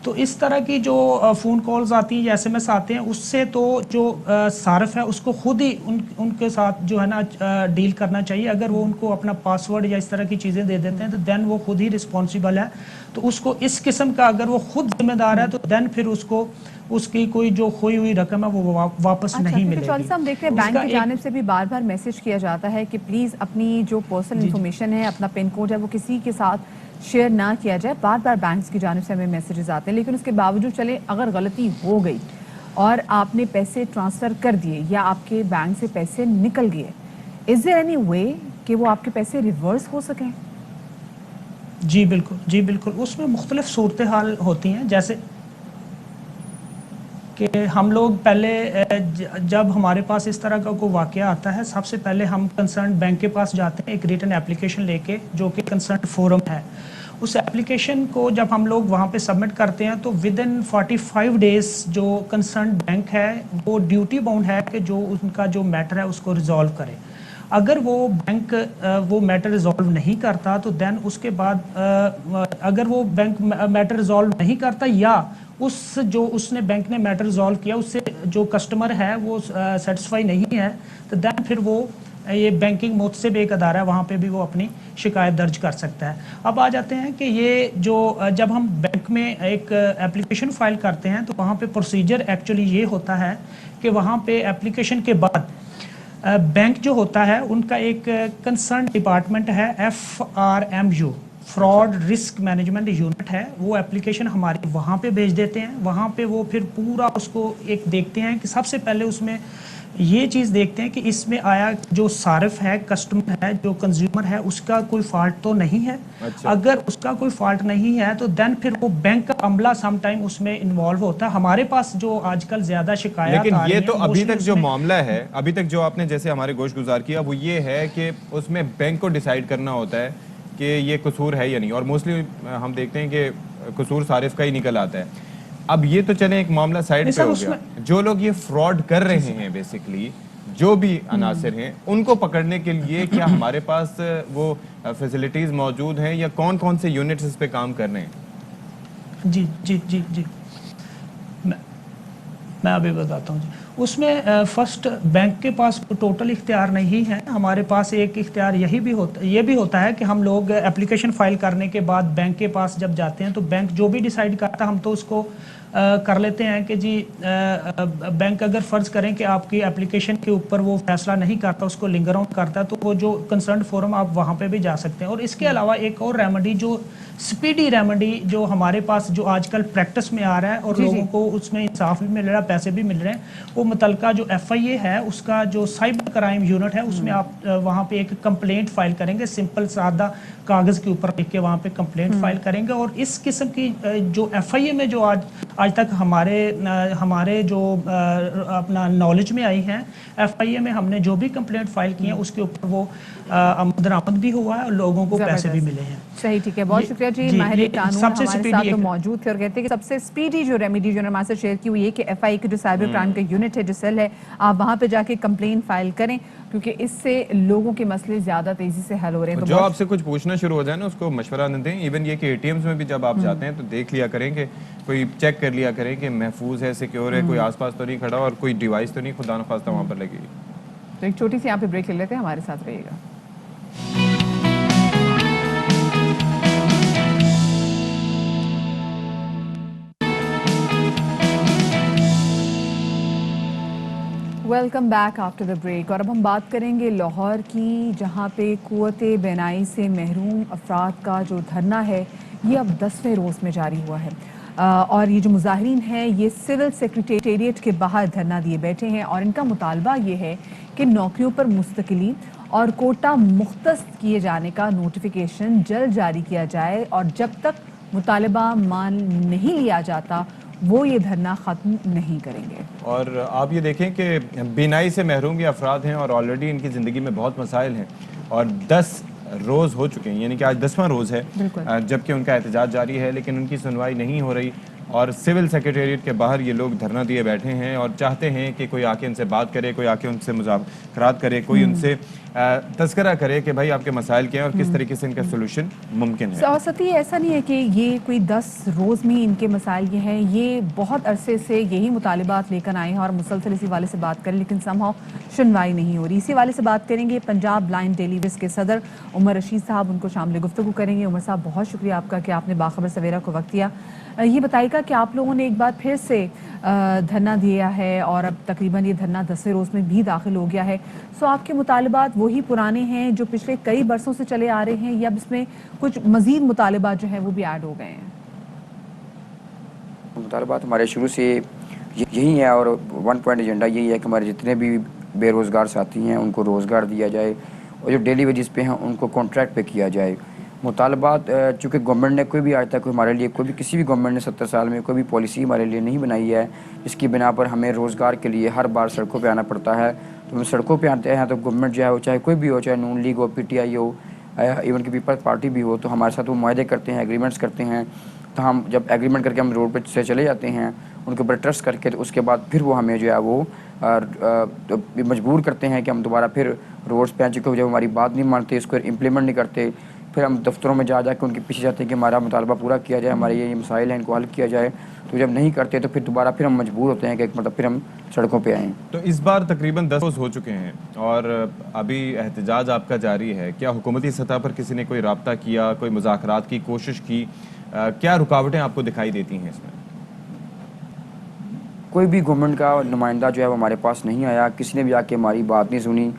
तो इस तरह की जो फ़ोन कॉल्स आती हैं या SMS आते हैं, उससे तो जो सार्फ है उसको खुद ही उनके साथ जो है ना डील करना चाहिए। अगर वो उनको अपना पासवर्ड या इस तरह की चीज़ें दे देते हैं तो देन वो खुद ही रिस्पॉन्सिबल है। तो उसको इस किस्म का अगर वो खुद जिम्मेदार है तो देन फिर उसको उसकी कोई जो खोई हुई रकम है वो वापस नहीं चौधरी साहब, हम देखते हैं बैंक की जानिब से भी बार बार मैसेज किया जाता है कि प्लीज़ अपनी जो पर्सनल इन्फॉर्मेशन है, अपना पिन कोड है, वो किसी के साथ शेयर ना किया जाए। बार बार बैंक्स की जानिब से हमें मैसेजेस आते हैं, लेकिन उसके बावजूद चले अगर गलती हो गई और आपने पैसे ट्रांसफ़र कर दिए या आपके बैंक से पैसे निकल गए, इज़ देयर एनी वे कि वो आपके पैसे रिवर्स हो सकें? जी बिल्कुल, उसमें मुख्तलिफ सूरत हाल होती हैं। जैसे कि हम लोग पहले जब हमारे पास इस तरह का कोई वाक़या आता है, सबसे पहले हम कंसर्न बैंक के पास जाते हैं एक रिटन एप्लीकेशन लेके, जो कि कंसर्न फोरम है। उस एप्लीकेशन को जब हम लोग वहाँ पे सबमिट करते हैं तो विद इन 45 डेज़ जो कंसर्न बैंक है वो ड्यूटी बाउंड है कि जो उनका जो मैटर है उसको रिजॉल्व करे। अगर वो बैंक वो मैटर रिजॉल्व नहीं करता तो देन उसके बाद अगर वो बैंक मैटर रिजॉल्व नहीं करता या जो उसने बैंक ने मैटर रिजॉल्व किया उससे जो कस्टमर है वो सेटिस्फाई नहीं है, तो देन फिर वो ये बैंकिंग मुतसिब एक अदारा है, वहाँ पे भी वो अपनी शिकायत दर्ज कर सकता है। अब आ जाते हैं कि ये जो जब हम बैंक में एक एप्लीकेशन फाइल करते हैं तो वहाँ पे प्रोसीजर एक्चुअली ये होता है कि वहाँ पे एप्लीकेशन के बाद बैंक जो होता है उनका एक कंसर्न डिपार्टमेंट है, FRMU, fraud risk management unit है, वो एप्लीकेशन हमारी वहाँ पे भेज देते हैं। वहाँ पे वो फिर पूरा उसको एक देखते हैं कि सबसे पहले उसमें ये चीज़ देखते हैं कि इसमें आया जो सारिफ है, कस्टमर है, जो कंज्यूमर है, उसका कोई फॉल्ट तो नहीं है। अगर उसका कोई फॉल्ट नहीं है तो देन फिर वो बैंक का अमला सम टाइम उसमें इन्वॉल्व होता है। हमारे पास जो आजकल ज़्यादा शिकायत लेकिन ये तो अभी तक जो मामला है, अभी तक जो आपने जैसे हमारे गोश्त गुजार किया वो ये है कि उसमें बैंक को डिसाइड करना होता है कि ये कसूर है या नहीं, और मोस्टली हम देखते हैं कि कसूर सारिफ का ही निकल आता है। अब ये तो चले एक मामला साइड पे हो गया, जो लोग ये फ्रॉड कर रहे हैं बेसिकली जो भी अनासिर हैं उनको पकड़ने के लिए क्या हमारे पास वो फैसिलिटीज मौजूद हैं या कौन कौन से यूनिट्स इस पे काम कर रहे हैं? जी मैं अभी बताता हूँ जी। उसमें फर्स्ट बैंक के पास टोटल इख्तियार नहीं है। हमारे पास एक इख्तियार ये भी होता है कि हम लोग एप्लीकेशन फाइल करने के बाद बैंक के पास जब जाते हैं तो बैंक जो भी डिसाइड करता है हम तो उसको कर लेते हैं कि जी बैंक अगर फ़र्ज़ करें कि आपकी एप्लीकेशन के ऊपर वो फैसला नहीं करता, उसको लिंगर ऑन करता, तो वो जो कंसर्न फोरम आप वहाँ पे भी जा सकते हैं। और इसके अलावा एक और रेमेडी जो स्पीडी रेमेडी जो हमारे पास जो आजकल प्रैक्टिस में आ रहा है और लोगों को उसमें इंसाफ भी मिल रहा है, पैसे भी मिल रहे हैं, वो मुतलका जो FIA है उसका जो साइबर क्राइम यूनिट है उसमें आप वहाँ पे एक कंप्लेंट फाइल करेंगे, सिंपल सादा कागज़ के ऊपर लिख के वहाँ पे कंप्लेंट फाइल करेंगे। और इस किस्म की जो FIA में जो आज तक हमारे जो अपना नॉलेज में आई हैं, FIA में हमने जो भी कंप्लेंट फाइल की है उसके ऊपर वो दरामद भी हुआ है और लोगों को पैसे भी मिले हैं। सही, ठीक है, बहुत शुक्रिया जी। माहिर कानून हमारे साथ तो मौजूद थे और कहते हैं कि सबसे स्पीडी जो रेमेडी जो हमारे साथ शेयर की हुई है कि FIA की जो साइबर क्राइम का यूनिट है, जो सेल है, आप वहाँ पे जाके कंप्लेंट फाइल करें क्योंकि इससे लोगों के मसले ज्यादा तेजी से हल हो रहे हैं। जो आपसे कुछ पूछना शुरू हो जाए ना उसको मशवरा न दें। इवन ये कि ATMs में भी जब आप जाते हैं तो देख लिया करें कि कोई चेक कर लिया करें कि महफूज है, सिक्योर है, कोई आसपास तो नहीं खड़ा और कोई डिवाइस तो नहीं खुदा न खास्ता वहाँ पर लगी। तो एक छोटी सी यहाँ पे ब्रेक ले लेते हैं, हमारे साथ रहिएगा। Welcome back after the break. और अब हम बात करेंगे लाहौर की, जहां पे कुव्वते बेनाई से महरूम अफराद का जो धरना है ये अब 10वें रोज़ में जारी हुआ है। और ये जो मुजाहिरीन हैं ये सिविल सेक्रेटेरिएट के बाहर धरना दिए बैठे हैं और इनका मुतालबा ये है कि नौकरियों पर मुस्तकिली और कोटा मुख्तस किए जाने का नोटिफिकेशन जल्द जारी किया जाए और जब तक मुतालबा मान नहीं लिया जाता वो ये धरना ख़त्म नहीं करेंगे। और आप ये देखें कि बिनाई से महरूम ये अफराद हैं और ऑलरेडी इनकी ज़िंदगी में बहुत मसाइल हैं और 10 रोज़ हो चुके हैं, यानी कि आज 10वां रोज़ है जबकि उनका एहतजाज जारी है, लेकिन उनकी सुनवाई नहीं हो रही और सिविल सेक्रेटेरिएट के बाहर ये लोग धरना दिए बैठे हैं और चाहते हैं कि कोई आके उनसे बात करे, कोई आके उनसे मुज़ाकरात करे, कोई उनसे तस्करा करे कि भाई आपके मसाइल क्या हैं और किस तरीके से इनका सोल्यूशन मुमकिन है। सती ऐसा नहीं है कि ये कोई 10 रोज़ में इनके मसाइल ये हैं, ये बहुत अरसे से यही मुतालिबात लेकर आए हैं और मुसलसल इसी वाले से बात करें लेकिन समहाउ सुनवाई नहीं हो रही। इसी वाले से बात करेंगे पंजाब ब्लाइंड टेलीविज़न के सदर उमर रशीद साहब, उनको शामिल गुफ्तगू करेंगे। उमर साहब बहुत शुक्रिया आपका कि आपने बाखबर सवेरा को वक्त दिया। ये बताइएगा لگا کہ آپ لوگوں نے ایک بار پھر سے دھرنا دیا ہے اور اب تقریباً یہ دھرنا 10ویں روز میں بھی داخل ہو گیا ہے. سو آپ کے مطالبات وہی پرانے ہیں جو پچھلے کئی برسوں سے چلے آ رہے ہیں یا اب اس میں کچھ مزید مطالبات جو ہیں وہ بھی ایڈ ہو گئے ہیں؟ مطالبات ہمارے شروع سے یہی ہیں اور ون پوائنٹ ایجنڈا یہی ہے کہ ہمارے جتنے بھی بے روزگار ساتھی ہیں ان کو روزگار دیا جائے اور جو ڈیلی ویجز پہ ہیں ان کو کانٹریکٹ پہ کیا جائے. مطالبات چونکہ گورنمنٹ نے کوئی بھی آج تک ہمارے لیے کوئی بھی کسی بھی گورنمنٹ نے 70 سال میں کوئی بھی پالیسی ہمارے لیے نہیں بنائی ہے جس کی بنا پر ہمیں روزگار کے لیے ہر بار سڑکوں پہ آنا پڑتا ہے. تو ہم سڑکوں پہ آتے ہیں تو گورنمنٹ جو ہے وہ چاہے کوئی بھی ہو, چاہے نون لیگ ہو, پی ٹی آئی ہو, ایون کہ پیپلز پارٹی بھی ہو, تو ہمارے ساتھ وہ معاہدے کرتے ہیں, ایگریمنٹس کرتے ہیں. تو ہم جب ایگریمنٹ کر کے ہم روڈ پہ سے چلے جاتے ہیں ان کے اوپر ٹرسٹ کر کے, تو اس کے بعد پھر وہ ہمیں جو ہے وہ مجبور کرتے ہیں کہ ہم دوبارہ پھر روڈز پہ آ چکے ہو, جب ہماری بات نہیں مانتے, اس کو امپلیمنٹ نہیں کرتے, پھر ہم دفتروں میں جا کے ان کے پیچھے جاتے ہیں کہ ہمارا مطالبہ پورا کیا جائے, ہمارے یہ مسائل ہیں ان کو حل کیا جائے. تو جب نہیں کرتے تو پھر دوبارہ پھر ہم مجبور ہوتے ہیں کہ مطلب پھر ہم سڑکوں پہ آئیں. تو اس بار تقریباً 10 روز ہو چکے ہیں اور ابھی احتجاج آپ کا جاری ہے. کیا حکومتی سطح پر کسی نے کوئی رابطہ کیا, کوئی مذاکرات کی کوشش کی؟ کیا رکاوٹیں آپ کو دکھائی دیتی ہیں اس میں؟ کوئی بھی گورنمنٹ کا نمائندہ جو ہے وہ ہمارے پاس نہیں آیا, کسی نے بھی آ کے ہماری بات نہیں سنی.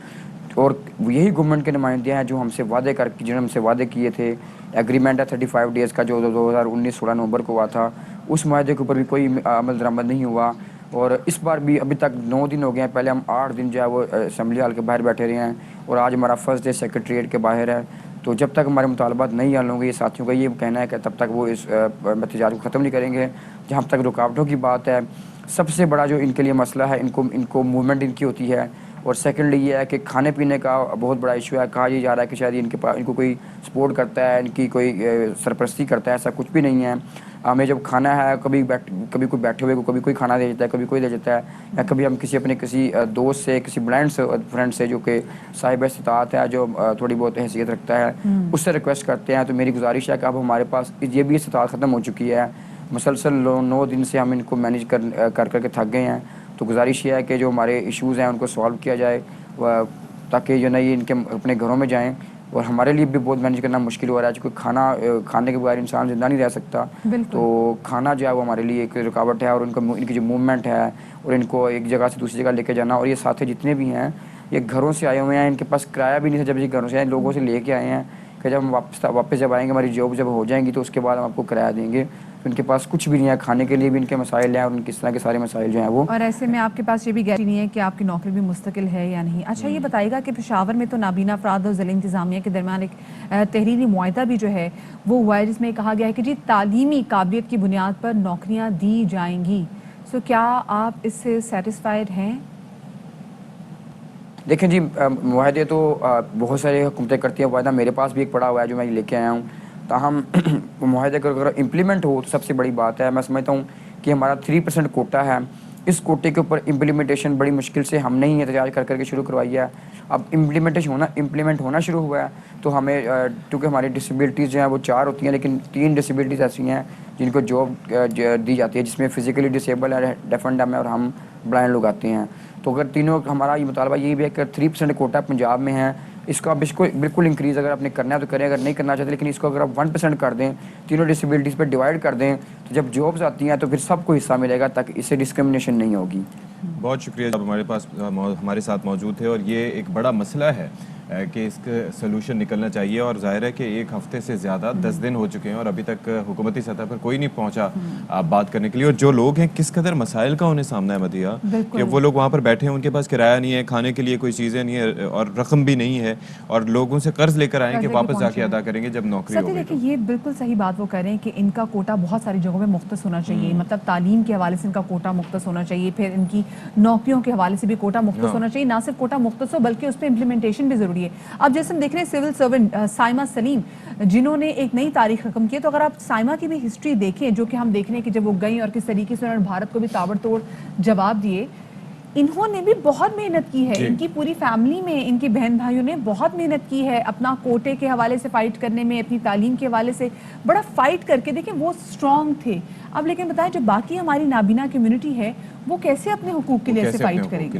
اور یہی گورنمنٹ کے نمائندے ہیں جو ہم سے وعدے جنہوں نے ہم سے وعدے کیے تھے. ایگریمنٹ ہے 35 ڈیز کا جو 2019 16 نومبر کو ہوا تھا, اس معاہدے کے اوپر بھی کوئی عمل درآمد نہیں ہوا. اور اس بار بھی ابھی تک 9 دن ہو گئے ہیں. پہلے ہم 8 دن جو ہے وہ اسمبلی ہال کے باہر بیٹھے رہے ہیں اور آج ہمارا فرسٹ ڈے سیکریٹریٹ کے باہر ہے. تو جب تک ہمارے مطالبات نہیں حل ہوں گے, یہ ساتھیوں کا یہ کہنا ہے کہ تب تک وہ اس احتجاج کو ختم نہیں کریں گے. جہاں تک رکاوٹوں کی بات ہے, سب سے بڑا جو ان کے لیے مسئلہ ہے, ان کو موومنٹ ان کی ہوتی ہے. اور سیکنڈلی یہ ہے کہ کھانے پینے کا بہت بڑا ایشو ہے. کہا یہ جا رہا ہے کہ شاید ان کو کوئی سپورٹ کرتا ہے, ان کی کوئی سرپرستی کرتا ہے, ایسا کچھ بھی نہیں ہے. ہمیں جب کھانا ہے کبھی کوئی بیٹھے ہوئے کو کبھی کوئی کھانا دے دیتا ہے, کبھی کوئی دے دیتا ہے, یا کبھی ہم کسی دوست سے, کسی بلائنڈ فرینڈ سے جو کہ صاحب استطاعت ہے, جو تھوڑی بہت حیثیت رکھتا ہے, اس سے ریکویسٹ کرتے ہیں. تو میری گزارش ہے کہ اب ہمارے پاس یہ بھی استطاعت ختم ہو چکی ہے. مسلسل 9 دن سے ہم ان کو مینیج کر کے تھک گئے ہیں. تو گزارش یہ ہے کہ جو ہمارے ایشوز ہیں ان کو سالو کیا جائے تاکہ جو نہیں ان کے اپنے گھروں میں جائیں. اور ہمارے لیے بھی بہت مینیج کرنا مشکل ہو رہا ہے, کیونکہ کھانے کے بغیر انسان زندہ نہیں رہ سکتا. تو کھانا جو ہے وہ ہمارے لیے ایک رکاوٹ ہے. اور ان کی جو موومنٹ ہے اور ان کو ایک جگہ سے دوسری جگہ لے کے جانا, اور یہ ساتھی جتنے بھی ہیں یہ گھروں سے آئے ہوئے ہیں, ان کے پاس کرایہ بھی نہیں تھا. جب یہ گھروں سے آئے لوگوں سے لے کے آئے ہیں کہ جب ہم واپس جب آئیں گے, ہماری جاب جب ہو جائیں گی تو اس کے بعد ہم آپ کو کرایہ دیں گے. تو ان کے پاس کچھ بھی نہیں ہے, کھانے کے لیے بھی ان کے مسائل ہیں, اور ان کی اس طرح کے سارے مسائل جو ہیں وہ. اور ایسے میں آپ کے پاس یہ بھی گارنٹی نہیں ہے کہ آپ کی نوکری بھی مستقل ہے یا نہیں. اچھا یہ بتائیے گا کہ پشاور میں تو نابینا افراد اور ضلع انتظامیہ کے درمیان ایک تحریری معاہدہ بھی جو ہے وہ ہوا ہے, جس میں کہا گیا ہے کہ جی تعلیمی قابلیت کی بنیاد پر نوکریاں دی جائیں گی. سو کیا آپ اس سے سیٹسفائیڈ ہیں؟ دیکھیں جی, معاہدے تو بہت سارے حکومتیں کرتی ہیں. معاہدہ میرے پاس بھی ایک پڑا ہوا ہے جو میں لے کے آیا ہوں. تاہم معاہدے کا اگر امپلیمنٹ ہو تو سب سے بڑی بات ہے. میں سمجھتا ہوں کہ ہمارا 3% کوٹا ہے, اس کوٹے کے اوپر امپلیمنٹیشن بڑی مشکل سے ہم نے ہی احتجاج کر کے شروع کروائی ہے. اب امپلیمنٹ ہونا شروع ہوا ہے تو ہمیں, کیونکہ ہماری ڈسیبلٹیز جو ہیں وہ 4 ہوتی ہیں, لیکن 3 ڈسیبلٹیز ایسی ہیں جن کو جاب دی جاتی ہے, جس میں فزیکلی ڈسیبل ہے, ڈیف اینڈ ڈمب ہے, اور ہم بلائنڈ لوگ آتے ہیں. تو اگر تینوں, ہمارا یہ مطالبہ یہ بھی ہے کہ 3% کوٹا پنجاب میں ہے, اس کو آپ بالکل انکریز اگر آپ نے کرنا ہے تو کریں, اگر نہیں کرنا چاہتے, لیکن اس کو اگر آپ 1% کر دیں, تینوں ڈسیبلٹیز پہ ڈیوائڈ کر دیں, تو جب جابز آتی ہیں تو پھر سب کو حصہ ملے گا, تاکہ اس سے ڈسکرمنیشن نہیں ہوگی. بہت شکریہ آپ ہمارے ساتھ موجود تھے. اور یہ ایک بڑا مسئلہ ہے کہ اس کا سلوشن نکلنا چاہیے, اور ظاہر ہے کہ 1 ہفتے سے زیادہ 10 دن ہو چکے ہیں اور ابھی تک حکومتی سطح پر کوئی نہیں پہنچا آپ بات کرنے کے لیے. اور جو لوگ ہیں کس قدر مسائل کا انہیں سامنا ہے مدیحہ, کہ وہ لوگ وہاں پر بیٹھے ہیں, ان کے پاس کرایہ نہیں ہے, کھانے کے لیے کوئی چیزیں نہیں ہے, اور رقم بھی نہیں ہے, اور لوگوں سے قرض لے کر آئیں کہ واپس جا کے ادا کریں گے جب نوکری ہو گئی. دیکھیں یہ بالکل صحیح بات وہ کہہ رہے ہیں کہ ان کا کوٹا بہت ساری جگہوں میں مختص ہونا چاہیے. مطلب تعلیم کے حوالے سے ان کا کوٹا مختص ہونا چاہیے, پھر ان کی نوکریوں کے حوالے سے بھی کوٹا مختص ہونا چاہیے. نہ صرف کوٹا مختص ہو بلکہ اس پہ امپلیمنٹیشن بھی ضروری ہے. اب جیسے ہم دیکھ رہے ہیں سول سرونٹ سائمہ سلیم جنہوں نے ایک نئی تاریخ رقم کی ہے, تو اگر آپ سائمہ کی بھی ہسٹری دیکھیں, جو کہ ہم دیکھ رہے ہیں کہ جب وہ گئیں اور کس طریقے سے انہوں نے بھارت کو بھی تابڑ توڑ جواب دیے, انہوں نے بھی بہت محنت کی ہے. ان کی پوری فیملی میں ان کے بہن بھائیوں نے بہت محنت کی ہے, اپنا کوٹے کے حوالے سے فائٹ کرنے میں, اپنی تعلیم کے حوالے سے بڑا فائٹ کر کے دیکھیں وہ اسٹرانگ تھے. اب لیکن بتائیں جو باقی ہماری نابینا کمیونٹی ہے وہ کیسے اپنے حقوق کے لیے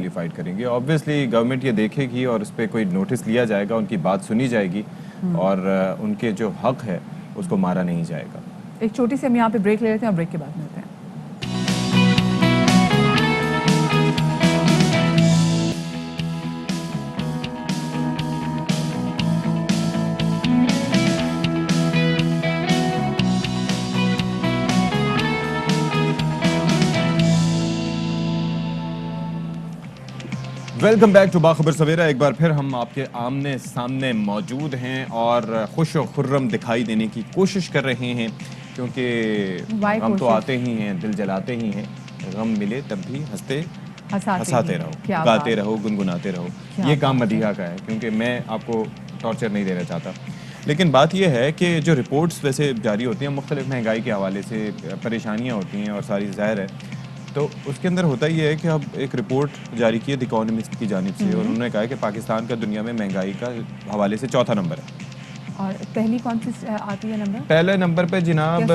فائٹ کریں گے؟ آبویسلی گورنمنٹ یہ دیکھے گی اور اس پہ کوئی نوٹس لیا جائے گا, ان کی بات سنی جائے گی, اور ان کے جو حق ہے اس کو مارا نہیں جائے گا. ایک چھوٹی سی ہم یہاں پہ بریک لے لیتے ہیں اور بریک کے بعد ملتے ہیں. ویلکم بیک ٹو باخبر سویرا. ایک بار پھر ہم آپ کے آمنے سامنے موجود ہیں اور خوش و خرم دکھائی دینے کی کوشش کر رہے ہیں, کیونکہ غم تو آتے ہی ہیں, دل جلاتے ہی ہیں. غم ملے تب بھی ہنساتے رہو, گاتے رہو, گنگناتے رہو. یہ کام مدیحہ کا ہے, کیونکہ میں آپ کو ٹارچر نہیں دینا چاہتا. لیکن بات یہ ہے کہ جو رپورٹس ویسے جاری ہوتی ہیں مختلف مہنگائی کے حوالے سے, پریشانیاں ہوتی ہیں اور ساری ظاہر ہے, تو اس کے اندر ہوتا یہ ہے کہ اب ایک رپورٹ جاری کی ہے دی اکانومسٹ کی جانب سے, اور انہوں نے کہا کہ پاکستان کا دنیا میں مہنگائی کا حوالے سے چوتھا نمبر ہے. اور پہلی کون سی آتی ہے نمبر؟ پہلے نمبر پہ جناب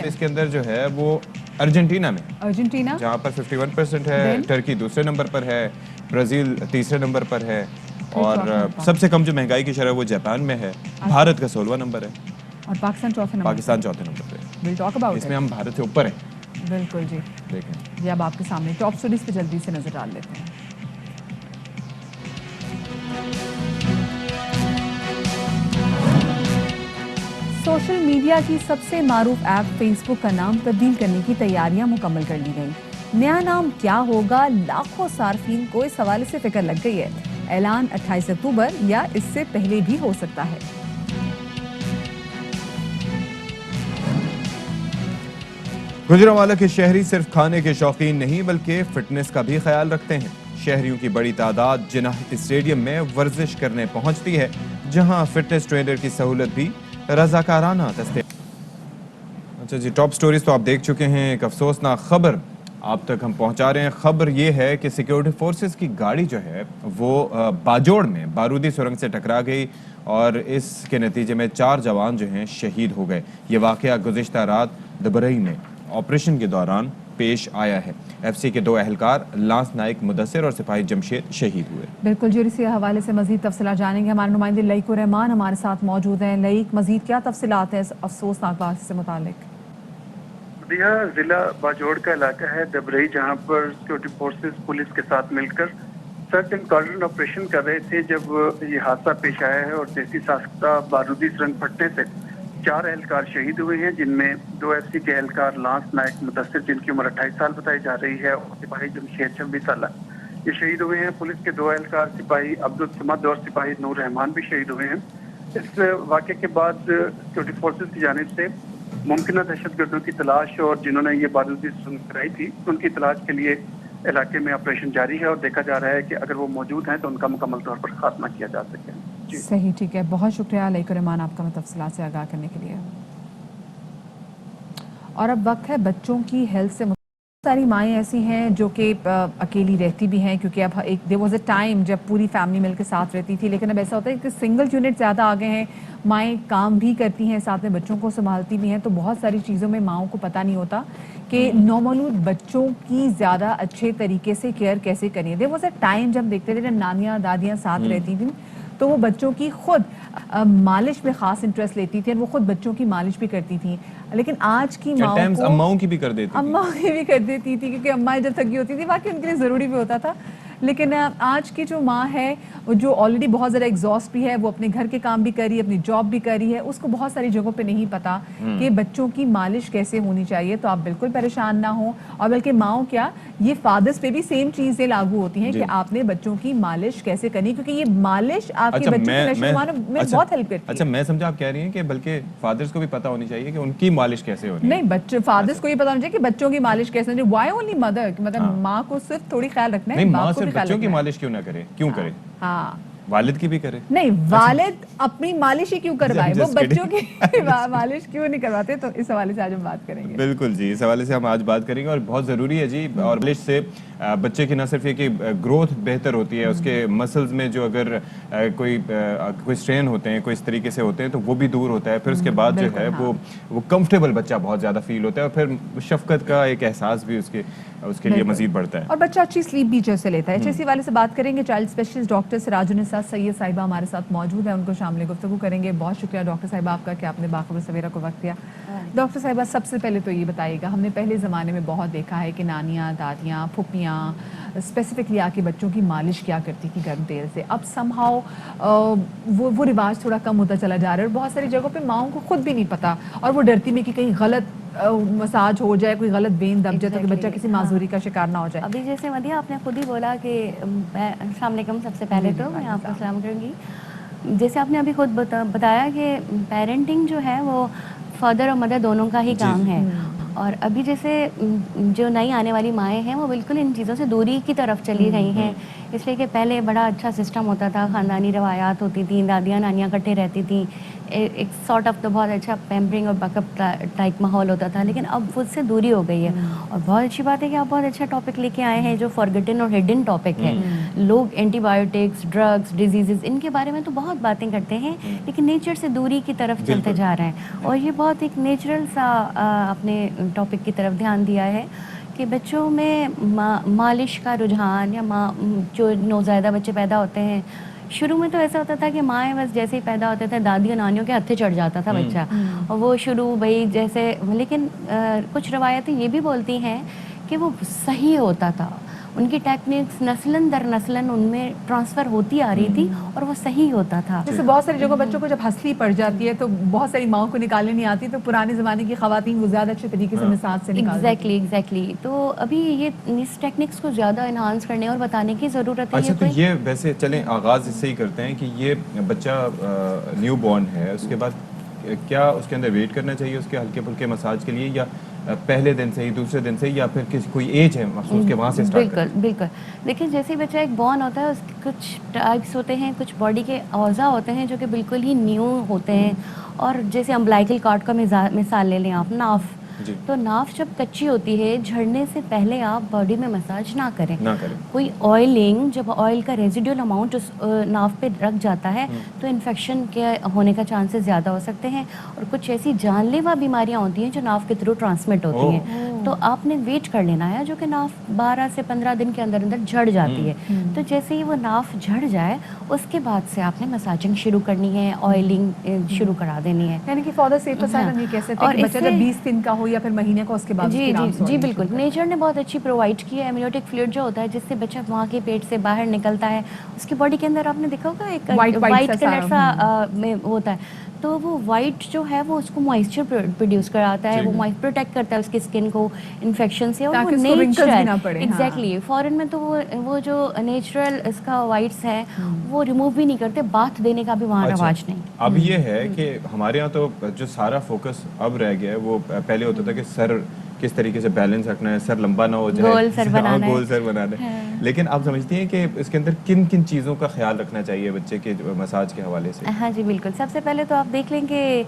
اس کے اندر جو ہے وہ ارجنٹینا میں, ارجنٹینا جہاں پر 51% ہے. ٹرکی دوسرے نمبر پر ہے. برازیل تیسرے نمبر پر ہے. اور سب سے کم جو مہنگائی کی شرح وہ جاپان میں ہے. بھارت کا 16واں نمبر ہے. اور پاکستان چوتھے نمبر پہ. اس میں ہم بھارت سے اوپر ہیں. بالکل جی. دیکھیں یہ اب آپ کے سامنے ٹاپ اسٹوریز پہ جلدی سے نظر ڈال لیتے ہیں. سوشل میڈیا کی سب سے معروف ایپ فیس بک کا نام تبدیل کرنے کی تیاریاں مکمل کر لی گئیں. نیا نام کیا ہوگا, لاکھوں صارفین کو اس حوالے سے فکر لگ گئی ہے. اعلان 28 اکتوبر یا اس سے پہلے بھی ہو سکتا ہے. گوجرانوالہ کے شہری صرف کھانے کے شوقین نہیں بلکہ فٹنس کا بھی خیال رکھتے ہیں. شہریوں کی بڑی تعداد جناح اسٹیڈیم میں ورزش کرنے پہنچتی ہے, جہاں فٹنس ٹرینر کی سہولت بھی رضاکارانہ دستیاب. اچھا جی, ٹاپ سٹوریز تو آپ دیکھ چکے ہیں. ایک افسوسناک خبر آپ تک ہم پہنچا رہے ہیں. خبر یہ ہے کہ سیکیورٹی فورسز کی گاڑی جو ہے وہ باجوڑ میں بارودی سرنگ سے ٹکرا گئی, اور اس کے نتیجے میں 4 جوان جو ہیں شہید ہو گئے. یہ واقعہ گزشتہ رات دبرئی میں آپریشن کے دوران پیش آیا ہے. ایف سی کے 2 اہلکار لانس نائک مدثر اور سپاہی جمشید شہید ہوئے. بالکل جی, اسی حوالے سے مزید تفصیلات جانیں گے. ہمارے نمائندے لئیک الرحمان ہمارے ساتھ موجود ہیں. لئیک, مزید کیا تفصیلات ہیں اس افسوسناک واقعے سے متعلق؟ ضلع باجوڑ کا علاقہ ہے دبرئی, جہاں پر سیکورٹی فورسز پولیس کے ساتھ مل کر سرچ اینڈ کارڈن آپریشن کر رہے تھے جب یہ حادثہ پیش آیا ہے, اور دیسی ساختہ بارودی سرنگ پھٹنے سے 4 اہلکار شہید ہوئے ہیں, جن میں 2 ایف سی کے اہلکار لانس نائک مدثر جن کی عمر 28 سال بتائی جا رہی ہے, اور سپاہی جمشید 26 سالہ یہ شہید ہوئے ہیں. پولیس کے 2 اہلکار سپاہی عبدالصمد اور سپاہی نور رحمان بھی شہید ہوئے ہیں. اس واقعے کے بعد سیکورٹی فورسز کی جانب سے ممکنہ دہشت گردوں کی تلاش اور جنہوں نے یہ بارودی سرنگ کرائی تھی ان کی تلاش کے لیے علاقے میں آپریشن جاری ہے, اور دیکھا جا رہا ہے کہ اگر وہ موجود ہیں تو ان کا مکمل طور پر خاتمہ کیا جا سکے. صحیح, ٹھیک ہے, بہت شکریہ لئیک الرحمان آپ کا تفصیلات سے آگاہ کرنے کے لیے. اور اب وقت ہے بچوں کی ہیلتھ سے ساری مائیں ایسی ہیں جو کہ اکیلی رہتی بھی ہیں, کیونکہ اب ایک there was a time جب پوری فیملی مل کے ساتھ رہتی تھی, لیکن اب ایسا ہوتا ہے کہ سنگل یونٹ زیادہ آ گئے ہیں. مائیں کام بھی کرتی ہیں, ساتھ میں بچوں کو سنبھالتی بھی ہیں, تو بہت ساری چیزوں میں ماؤں کو پتہ نہیں ہوتا کہ نومولود بچوں کی زیادہ اچھے طریقے سے کیئر کیسے کریں. there was a time جب دیکھتے تھے جب نانیاں دادیاں ساتھ رہتی تھیں تو وہ بچوں کی خود مالش میں خاص انٹرسٹ لیتی تھی, اور وہ خود بچوں کی مالش بھی کرتی تھیں. لیکن آج کی اماؤں کی بھی کر دیتی تھی, کیونکہ اماں جب تھکی ہوتی تھی واقعی ان کے لیے ضروری بھی ہوتا تھا. لیکن آج کی جو ماں ہے جو آلریڈی بہت زیادہ ایگزاسٹ بھی ہے, وہ اپنے گھر کے کام بھی کر رہی ہے, اپنی جاب بھی کر رہی ہے, اس کو بہت ساری جگہوں پہ نہیں پتا کہ بچوں کی مالش کیسے ہونی چاہیے. تو آپ بالکل پریشان نہ ہوں, اور بلکہ ماؤں کیا یہ فادرز پہ بھی سیم چیزیں لاگو ہوتی ہیں کہ آپ نے بچوں کی مالش کیسے کرنی, کیونکہ یہ مالش آپ کے بچوں کے نشو و نما میں بہت ہیلپ کرتی ہے. اچھا, میں سمجھا آپ کہہ رہی ہیں کہ بلکہ فادرز کو بھی پتا ہونی چاہیے کہ ان کی مالش کیسے ہونی. نہیں, بچے فادرز کو یہ پتا ہونا چاہیے کہ بچوں کی مالش کیسے ہونی. وائی اونلی مدر, مطلب ماں کو صرف تھوڑی خیال رکھنا ہے, ماں صرف بچوں کی مالش کیوں نہ کرے, کیوں کرے, ہاں والد کی بھی کرے. نہیں, والد اپنی مالش ہی کیوں کروائے, وہ بچوں کی مالش کیوں نہیں کرواتے. تو اس حوالے سے آج ہم بات کریں گے. بالکل جی, اس حوالے سے ہم آج بات کریں گے, اور بہت ضروری ہے جی. اور مالش سے بچے کی نہ صرف یہ کہ گروتھ بہتر ہوتی ہے, اس کے مسلز میں جو اگر کوئی اسٹرین ہوتے ہیں, کوئی اس طریقے سے ہوتے ہیں, تو وہ بھی دور ہوتا ہے. پھر اس کے بعد جو ہے وہ کمفرٹیبل بچہ بہت زیادہ فیل ہوتا ہے, اور پھر شفقت کا ایک احساس بھی اس کے لیے مزید بڑھتا ہے, اور بچہ اچھی سلیپ بھی جیسے لیتا ہے. اسی حوالے سے بات کریں گے. چائلڈ اسپیشلسٹ ڈاکٹر سراج النساء سید صاحبہ ہمارے ساتھ موجود ہیں, ان کو شامل گفتگو کریں گے. بہت شکریہ ڈاکٹر صاحبہ آپ کا کہ آپ نے باخبر سویرا کو وقت دیا. ڈاکٹر صاحبہ, سب سے پہلے تو یہ بتائیے گا, ہم نے پہلے زمانے میں بہت دیکھا ہے کہ نانیاں دادیاں پھپھیاں اسپیسیفکلی آ کے بچوں کی مالش کیا کرتی تھی گرم تیل سے. اب سم ہاؤ وہ رواج تھوڑا کم ہوتا چلا جا رہا ہے, اور بہت ساری جگہوں پہ ماؤں کو خود بھی نہیں پتا, اور وہ ڈرتی میں کہ کہیں غلط मसाज हो जाए, कोई गलत वेन दब जाए तो कि बच्चा Exactly, किसी हाँ। माजूरी का शिकार ना हो जाए। अभी जैसे मदिया आपने खुद ही बोला कि अस्सलाम वालेकुम, सबसे पहले तो मैं आपको सलाम करूँगी। जैसे आपने अभी खुद बताया कि पेरेंटिंग जो है वो फादर और मदर दोनों का ही काम है। और अभी जैसे जो नई आने वाली माएँ हैं वो बिल्कुल इन चीज़ों से दूरी की तरफ चली गई हैं, इसलिए कि पहले बड़ा अच्छा सिस्टम होता था, ख़ानदानी रवायात होती थी, दादियाँ नानियाँ इकट्ठे रहती थी, एक सॉर्ट ऑफ तो बहुत अच्छा पैम्परिंग और बकअप टाइप माहौल होता था, लेकिन अब उससे दूरी हो गई है। और बहुत अच्छी बात है कि आप बहुत अच्छा टॉपिक लेके आए हैं जो फॉरगेटन और हिडन टॉपिक है। लोग एंटीबायोटिक्स, ड्रग्स, डिजीज़ इनके बारे में तो बहुत बातें करते हैं, लेकिन नेचर से दूरी की तरफ चलते जा रहे हैं। और ये बहुत एक नेचुरल सा अपने टॉपिक की तरफ ध्यान दिया है कि बच्चों में मालिश का रुझान या जो नौज़ायदा बच्चे पैदा होते हैं, शुरू में तो ऐसा होता था कि माएँ बस जैसे ही पैदा होते थे दादी और नानियों के हत्थे चढ़ जाता था बच्चा, और वो शुरू भाई जैसे, लेकिन कुछ रवायतें ये भी बोलती हैं कि वो सही होता था, उनकी टेक्निक्स नस्लन दर नस्लन उनमें ट्रांसफ़र होती आ रही थी और वो सही होता था। जैसे बहुत सारी जगह बच्चों को जब हंसली पड़ जाती है तो बहुत सारी माओं को निकालने नहीं आती, तो पुराने ज़माने की ख़वातीन वो ज़्यादा अच्छे तरीके से मिसाज से निकाल एग्जैक्टली। तो अभी ये इस टेक्निक्स को ज़्यादा इन्हांस करने और बताने की ज़रूरत है। अच्छा, तो ये वैसे चलें आगाज़ इससे ही करते हैं कि ये बच्चा न्यू बॉर्न है, उसके बाद क्या उसके अंदर वेट करना चाहिए उसके हल्के फुल्के मसाज के लिए, या पहले दिन से ही, दूसरे दिन से, या फिर किसी कोई एज है मखसूस के वहाँ से स्टार्ट करें? बिल्कुल। देखिए जैसे ही बच्चा एक बॉर्न होता है उसके कुछ टाइप्स होते हैं, कुछ बॉडी के औज़ा होते हैं जो कि बिल्कुल ही न्यू होते हैं। और जैसे अम्बलाइकल कॉर्ड का मिसाल ले लें आप, नाफ, तो नाफ जब कच्ची होती है झड़ने से पहले आप बॉडी में मसाज ना करें। कोई ऑयलिंग, जब ऑयल का रेजिडुअल अमाउंट उस नाफ पे रख जाता है तो इन्फेक्शन के होने का चांसेस ज़्यादा हो सकते हैं। और कुछ ऐसी जानलेवा बीमारियां होती हैं जो नाफ के थ्रू ट्रांसमिट होती हैं, तो आपने वेट कर लेना है, जो कि नाफ 12 से 15 दिन के अंदर अंदर झड़ जाती है। तो जैसे ही वो नाफ झड़ जाए उसके बाद से आपने मसाजिंग शुरू करनी है, ऑयलिंग शुरू करा देनी है। यानी कि फॉर सेफ नहीं कह सकते कि बच्चा जब 20 दिन का हो या फिर महीने का उसके बाद जी बिल्कुल। नेचर ने बहुत अच्छी प्रोवाइड की है एमनियोटिक फ्लूइड जो होता है जिससे बच्चा वहाँ के पेट से बाहर निकलता है, उसकी बॉडी के अंदर आपने देखा होगा एक वाइट कलर सा में होता है, तो वो वाइट जो है वो उसको मॉइस्चर प्रोड्यूस कराता है, वो मॉइस्चर प्रोटेक्ट करता है उसकी स्किन को इन्फेक्शन से, और वो नेचुरल एग्जैक्टली। फॉरेन में तो वो जो नेचुरल इसका वाइट्स है वो रिमूव भी नहीं करते, बाथ देने का भी वहाँ रवाज नहीं। अब ये है कि हमारे यहाँ तो जो सारा फोकस अब रह गया है वो पहले होता था कि सर किस तरीके से बैलेंस रखना है, सर लंबा ना हो जाए, गोल सर बनाना है। लेकिन आप समझती हैं कि इसके अंदर किन किन चीज़ों का ख्याल रखना चाहिए बच्चे के मसाज के हवाले से? हाँ जी बिल्कुल। सबसे पहले तो आप देख लें कि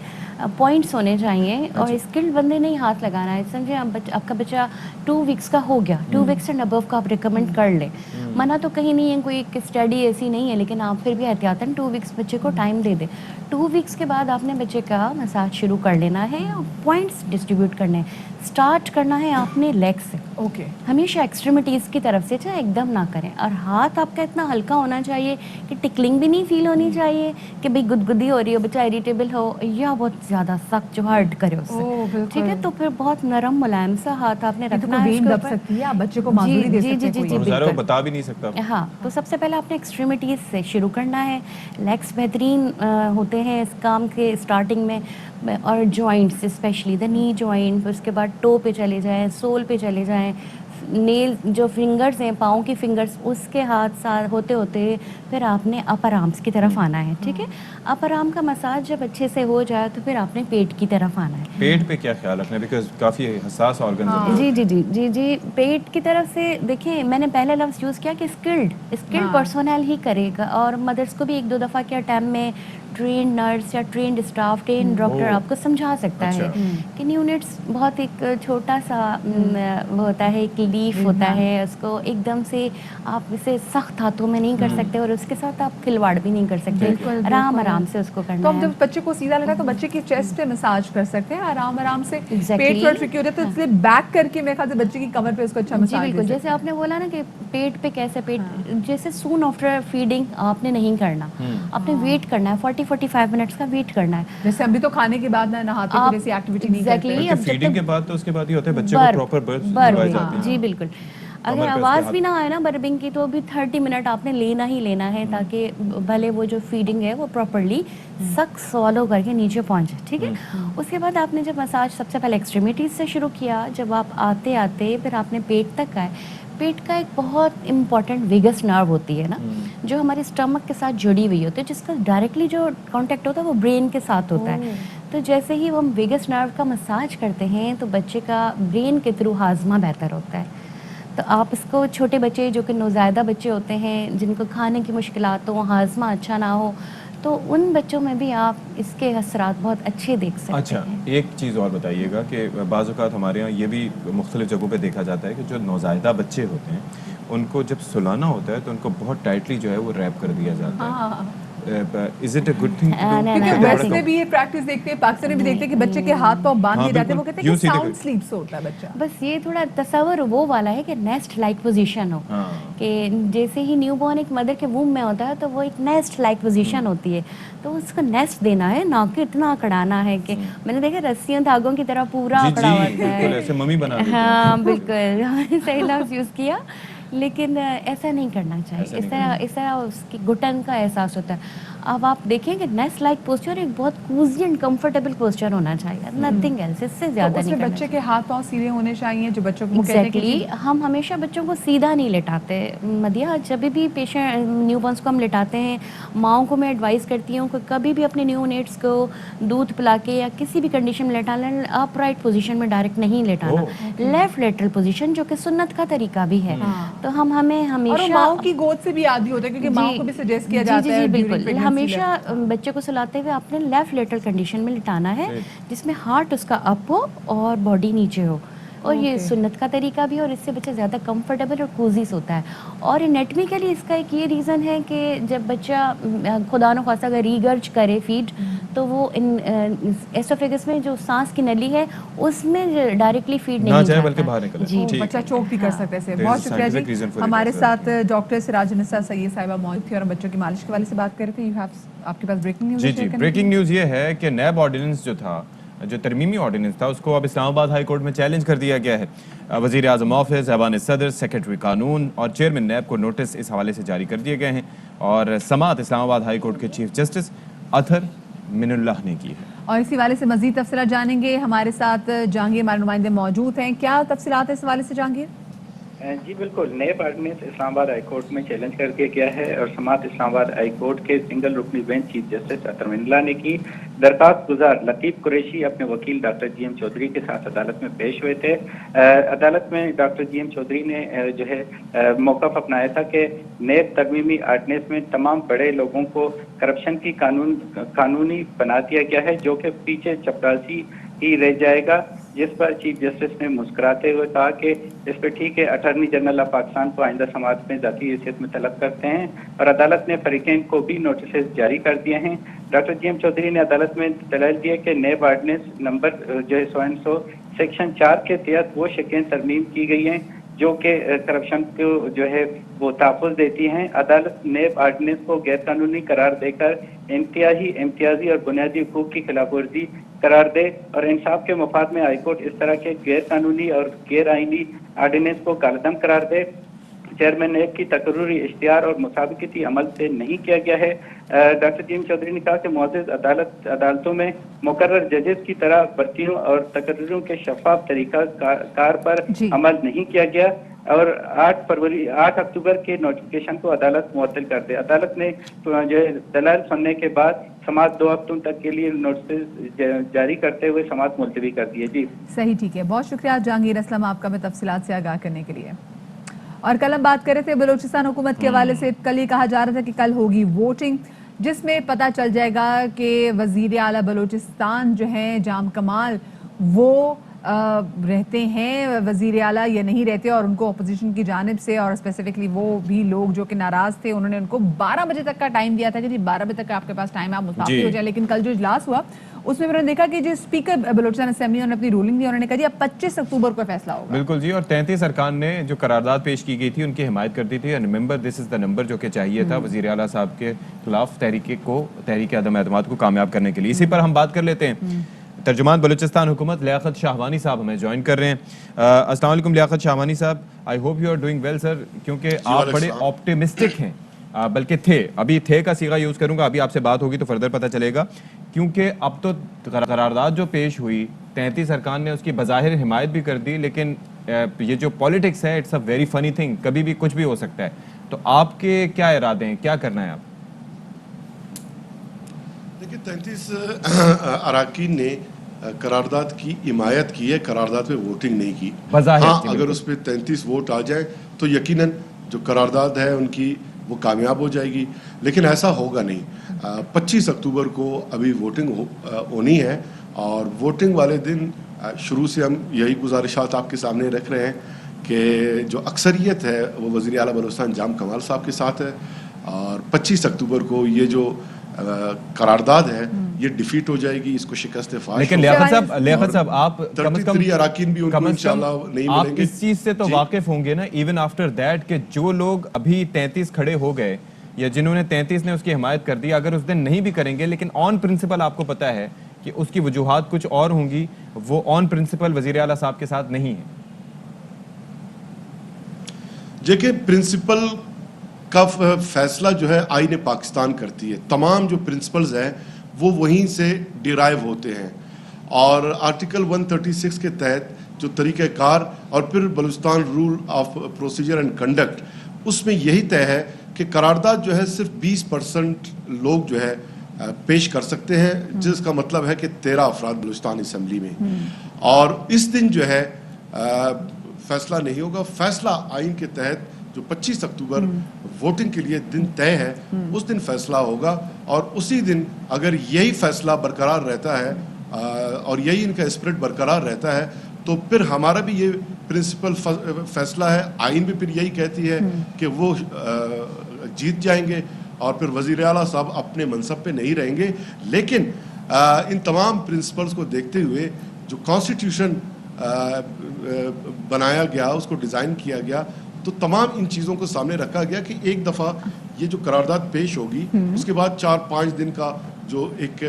पॉइंट्स होने चाहिए और स्किल्ड बंदे ने ही हाथ लगाना है। समझे आपका बच्चा 2 वीक्स का हो गया, 2 वीक्स एंड अबव का आप रिकमेंड कर लें। मना तो कहीं नहीं है, कोई स्टडी ऐसी नहीं है, लेकिन आप फिर भी एहतियातन 2 वीक्स बच्चे को टाइम दे दें। 2 वीक्स के बाद आपने बच्चे का मसाज शुरू कर लेना है और पॉइंट्स डिस्ट्रीब्यूट करने हैं। स्टार्ट करना है आपने लेग से, हमेशा एक्सट्रीमिटीज़ की तरफ से, चाहे एकदम ना करें। और हाथ आपका इतना हल्का होना चाहिए कि टिकलिंग भी नहीं फील होनी चाहिए कि भाई गुदगुदी हो रही हो, बच्चा इरिटेबल हो, या बहुत ज़्यादा सख्त जो हर्ट करे उससे, ठीक है। तो फिर बहुत नरम मुलायम सा हाथ आपने रखना है। दब सकती है, बच्चे को माजूरी दे सकते हैं, जी बिल्कुल, बता भी नहीं सकता। हाँ, तो सबसे पहले आपने एक्सट्रीमिटीज़ से शुरू करना है। लेग्स बेहतरीन होते हैं इस काम के स्टार्टिंग में, और joints specially the knee joint, उसके बाद टो पे चले जाएं, सोल पे चले जाएं, नेल जो फिंगर्स हैं पाँव की फिंगर्स, उसके हाथ साथ होते होते फिर आपने अपर आर्म्स की तरफ आना है, ठीक है। अपर आर्म का मसाज जब अच्छे से हो जाए तो फिर आपने पेट की तरफ आना है। पेट पे क्या ख्याल रखना है, बिकॉज काफ़ी हसास ऑर्गन है। जी पेट की तरफ से देखिए, मैंने पहले लफ्ज़ यूज़ किया कि स्किल्ड पर्सोनल ही करेगा, और मदर्स को भी 1-2 दफ़ा क्या टाइम में ट्रेन नर्स या ट्रेंड स्टाफ, ट्रेन डॉक्टर आपको समझा सकता है कि न्यूनेट्स बहुत एक छोटा सा वो होता है, एक लीफ होता है, उसको एकदम से आप इसे सख्त हाथों में नहीं कर सकते और उसके साथ आप खिलवाड़ भी नहीं कर सकते, आराम से उसको करना है। तो जब बच्चे को सीधा लगा तो बच्चे की चेस्ट पे मसाज कर सकते हैं आराम से, पेट थोड़ा ट्रिकी हो जाता है तो इसलिए बैक करके मेरे ख्याल से बच्चे की कमर पे उसको अच्छा मसाज। बिल्कुल, जैसे आपने बोला ना कि पेट पे कैसे, पेट जैसे सून आफ्टर फीडिंग आपने नहीं करना, आपने वेट करना है, 40-45 मिनट्स का वेट करना है। जैसे हम भी तो खाने के बाद ना नहाते हुए ऐसी एक्टिविटी नहीं करते। फीडिंग के बाद तो उसके बाद ही होता है बच्चे को प्रॉपर बर्थ दिलवाई जाती है। जी बिल्कुल। अगर आवाज़ भी ना आए ना बर्बिंग की तो भी 30 मिनट आपने लेना ही लेना है ताकि भले वो जो फीडिंग है वो प्रॉपरली सक swallow करके नीचे पहुंचे, ठीक है। उसके बाद आपने जब मसाज सबसे पहले एक्सट्रीमिटीज़ से शुरू किया, जब आप आते आते फिर आपने पेट तक आए। पेट का एक बहुत इम्पॉर्टेंट वेगस नर्व होती है ना, जो हमारे स्टमक के साथ जुड़ी हुई होती है, जिसका डायरेक्टली जो कांटेक्ट होता है वो ब्रेन के साथ होता है। तो जैसे ही हम वेगस नर्व का मसाज करते हैं तो बच्चे का ब्रेन के थ्रू हाजमा बेहतर होता है। तो आप इसको छोटे बच्चे जो कि नौज़ायदा बच्चे होते हैं, जिनको खाने की मुश्किलात हो, हाजमा अच्छा ना हो, तो उन बच्चों में भी आप इसके असरात बहुत अच्छे देख सकते अच्छा, हैं। एक चीज़ और बताइएगा कि बाज़ औक़ात हमारे यहाँ ये भी मुख्तलिफ़ जगहों पे देखा जाता है कि जो नौज़ायदा बच्चे होते हैं उनको जब सुलाना होता है तो उनको बहुत टाइटली जो है वो रैप कर दिया जाता है। Is it a good thing? क्योंकि वेस्ट में भी ये प्रैक्टिस देखते हैं, पाकिस्तान में भी देखते हैं कि बच्चे के हाथ पाँव बांध दिए जाते हैं, वो कहते हैं कि साउंड स्लीप से होता है बच्चा। बस ये थोड़ा तस्वर वो वाला है कि नेस्ट लाइक पोजीशन हो, कि जैसे ही न्यू बॉर्न एक मदर के वूम में होता है तो वो एक नेस्ट लाइक पोजीशन होती है, तो उसको नेस्ट देना है, ना कि इतना अकड़ाना है कि मैंने देखा रस्सियों धागों की तरह पूरा अकड़ा होता है। ऐसे मम्मी बना देते हैं। हाँ बिल्कुल, सही लफ्ज़ यूज़ किया, लेकिन ऐसा नहीं करना चाहिए। इस तरह उसकी घुटन का एहसास होता है। अब आप देखें कि नेस्ट लाइक पोस्चर एक बहुत कूजी एंड कंफर्टेबल पोस्चर होना चाहिए, नथिंग एल्स, इससे ज़्यादा नहीं करना बच्चे के हाथ पाँव सीधे होने चाहिए, जो बच्चों को कहते हैं एग्जैक्टली। हम हमेशा बच्चों को सीधा नहीं लेटाते मदिया, जब भी पेशेंट न्यूबॉर्न्स को हम लेटाते हैं, माओं को मैं एडवाइस करती हूँ कि कभी भी अपने न्यूनेट्स को दूध पिला के या किसी भी कंडीशन में लेटाना, अपराइट पोजीशन में डायरेक्ट नहीं लेटाना, लेफ्ट लेटरल पोजीशन, जो कि सुन्नत का तरीका भी है। तो हमें हमेशा माओं की गोद से भी आदी होता है, क्योंकि माओं को भी सजेस्ट किया जाता है बिल्कुल, हमेशा बच्चे को सुलाते हुए आपने लेफ्ट लेटरल कंडीशन में लिटाना है, जिसमें हार्ट उसका अप हो और बॉडी नीचे हो, और ये सुन्नत का तरीका भी है, और इससे बच्चा ज़्यादा कंफर्टेबल और कोजीस होता है। और एनेटमिकली इसका एक ये रीज़न है कि जब बच्चा खुदा न खास्ता अगर रीगर्ज करे फीड, तो वो एसोफेगस में जो सांस की नली है उसमें डायरेक्टली फीड नहीं जाता, बल्कि बाहर निकल जी, बच्चा चोक भी कर सकते हैं। बहुत शुक्रिया जी। हमारे साथ डॉक्टर सिराजुन्निसा सैयद साहिबा मौजूद थी और हम बच्चों की मालिश के वाले से बात कर रहे थे। यू हैव, आपके पास ब्रेकिंग न्यूज़ जी, ब्रेकिंग न्यूज़ ये है कि नैब ऑर्डिनेंस जो था, जो तरमीमी ऑर्डिनेंस था, उसको अब इस्लामाबाद हाई कोर्ट में चैलेंज कर दिया गया है। वज़ीर आज़म ऑफिस, ऐवान सदर, सेक्रेटरी कानून और चेयरमैन नैब को नोटिस इस हवाले से जारी कर दिए गए हैं, और समाअत इस्लामाबाद हाई कोर्ट के चीफ जस्टिस अतहर मिनुल्लाह ने की है। और इसी वाले से मजीद तफसीलात जानेंगे। हमारे साथ जहांगीर हमारे नुमाइंदे मौजूद हैं। क्या तफसीलात है इस हवाले से जहांगीर? जी बिल्कुल, NAB ordinance Islamabad high court में चैलेंज कर दिया गया है, और समाअत इस्लामाबाद हाई कोर्ट के सिंगल रुकनी bench chief justice Athar Minallah ने की। दरखास्त गुजार लतीफ़ कुरैशी अपने वकील डॉक्टर GM चौधरी के साथ अदालत में पेश हुए थे। अदालत में डॉक्टर GM चौधरी ने जो है मौक़िफ़ अपनाया था कि नैब तरमीमी ऑर्डिनेंस में तमाम बड़े लोगों को करप्शन की कानूनी बना दिया गया है, जो कि पीछे चपरासी ही रह जाएगा, जिस पर चीफ जस्टिस ने मुस्कुराते हुए कहा कि इस पर ठीक है, अटॉर्नी जनरल ऑफ पाकिस्तान को आइंदा समाअत में ज़ाती हैसियत में तलब करते हैं, और अदालत ने फरीकैन को भी नोटिस जारी कर दिए हैं। डॉक्टर GM चौधरी ने अदालत में दलाल दिया कि नैब ऑर्डिनेंस नंबर जो है 100 सेक्शन 4 के तहत वो शिकायतें तरमीम की गई हैं जो कि करप्शन को जो है वो तहफ़्फ़ुज़ देती हैं। अदालत नैब ऑर्डिनेंस को गैर कानूनी करार देकर इम्तियाजी और बुनियादी हुकूक की खिलाफ वर्जी करार दे, और इंसाफ के मफाद में हाईकोर्ट इस तरह के गैर कानूनी और गैर आइनी ऑर्डिनेंस को कालदम करार दे। चेयरमैन नैब की तकर्रुरी इश्तिहार और मुसाबिकती अमल से नहीं किया गया है। डॉक्टर GM चौधरी ने कहा कि मुअज़्ज़ज़ अदालतों में मुकर्रर जजेस की तरह भर्तियों और तकर्रुरों के शफाफ तरीका कार पर अमल नहीं किया गया, और 8 अक्टूबर के नोटिफिकेशन को अदालत मुअत्तल कर दे। अदालत ने जो है दलाल सुनने के बाद समाअत 2 अक्टूबर तक के लिए नोटिस जारी करते हुए समाअत मुलतवी कर दी है। जी सही, ठीक है, बहुत शुक्रिया जहांगीर असलम आपका में तफसीलात से आगाह करने के लिए। और कल हम बात कर रहे थे बलूचिस्तान हुकूमत के हवाले से। कल ये कहा जा रहा था कि कल होगी वोटिंग, जिसमें पता चल जाएगा कि वजीर आला बलूचिस्तान जो हैं जाम कमाल वो रहते हैं वजीर आला या नहीं रहते, और उनको अपोजिशन की जानिब से और स्पेसिफिकली वो भी लोग जो कि नाराज थे, उन्होंने उनको 12 बजे तक का टाइम दिया था कि जी 12 बजे तक आपके पास टाइम है, आप मुसाफिर हो जाए। लेकिन कल जो इजलास हुआ उसमें उन्होंने देखा कि जो स्पीकर बलूचिस्तान असेंबली ने अपनी रूलिंग दी, उन्होंने कहा जी अब 25 अक्टूबर को फैसला होगा। बिल्कुल जी, और 33 अरकान ने जो करारदाद पेश की गई थी उनकी हिमायत कर दी थी। Remember this is the number जो कि चाहिए था वजीर आला साहब के खिलाफ तहरीक अदम एतमाद को कामयाब करने के लिए। इसी पर हम बात कर लेते हैं। तर्जुमान बलूचिस्तान हुकूमत लियाकत शाहवानी साहब हमें ज्वाइन कर रहे हैं। अस्सलाम वालेकुम Liaquat Shahwani sahab, I hope you are doing well sir, क्योंकि आप बड़े ऑप्टिमिस्टिक हैं, बल्कि थे, अभी थे का सीगा यूज़ करूंगा, अभी आपसे बात होगी तो फर्दर पता चलेगा, क्योंकि अब तो करारदाद जो पेश हुई 33 अरकान ने उसकी बज़ाहिर हिमायत भी कर दी, लेकिन ये जो पॉलिटिक्स है it's a very funny thing, कभी भी कुछ भी हो सकता है। तो आपके क्या इरादे हैं, क्या करना है आप? देखिए 33 अरकान ने करारदाद की हिमायत की है, करारदाद पे वोटिंग नहीं की। हाँ, अगर उस पर 33 वोट आ जाए तो यकीनन जो करारदाद है उनकी वो कामयाब हो जाएगी, लेकिन ऐसा होगा नहीं। 25 अक्टूबर को अभी वोटिंग होनी है, और वोटिंग वाले दिन शुरू से हम यही गुजारिशात आपके सामने रख रहे हैं कि जो अक्सरियत है वो वज़ीर आला बलूचिस्तान जाम कमाल साहब के साथ है, और 25 अक्टूबर को ये जो करारदाद है ये डिफीट हो जाएगी, इसको शिकस्त फाश। लेकिन लियाकत साहब आप कम से कम अरकान भी उनको इंशाल्लाह नहीं आप मिलेंगे। इस चीज से तो वाकिफ होंगे ना, इवन आफ्टर दैट, कि जो लोग अभी 33 खड़े हो गए या जिन्होंने 33 ने उसकी हिमायत कर दी, अगर उस दिन नहीं भी करेंगे, लेकिन ऑन प्रिंसिपल आपको पता है कि उसकी वजूहात कुछ और होंगी, वो ऑन प्रिंसिपल वजीर आला साहब के साथ नहीं है। देखिए प्रिंसिपल का फैसला जो है आईन पाकिस्तान करती है, तमाम जो प्रिंसिपल्स हैं वो वहीं से डिराइव होते हैं, और आर्टिकल 136 के तहत जो तरीक़ाकार और फिर Balochistan rule of procedure and conduct, उसमें यही तय है कि करारदाद जो है सिर्फ 20% लोग जो है पेश कर सकते हैं, जिसका मतलब है कि 13 अफराद बलूचिस्तान असम्बली में, और इस दिन जो है फैसला नहीं होगा। फैसला आइन के तहत जो 25 अक्टूबर वोटिंग के लिए दिन तय है उस दिन फैसला होगा, और उसी दिन अगर यही फैसला बरकरार रहता है और यही इनका स्पिरिट बरकरार रहता है, तो फिर हमारा भी ये प्रिंसिपल फैसला है, आइन भी फिर यही कहती है कि वो जीत जाएंगे और फिर वज़ीर आला साहब अपने मनसब पे नहीं रहेंगे। लेकिन इन तमाम प्रिंसिपल्स को देखते हुए जो कॉन्स्टिट्यूशन बनाया गया, उसको डिज़ाइन किया गया, तो तमाम इन चीज़ों को सामने रखा गया कि एक दफ़ा ये जो करारदाद पेश होगी उसके बाद 4-5 दिन का जो एक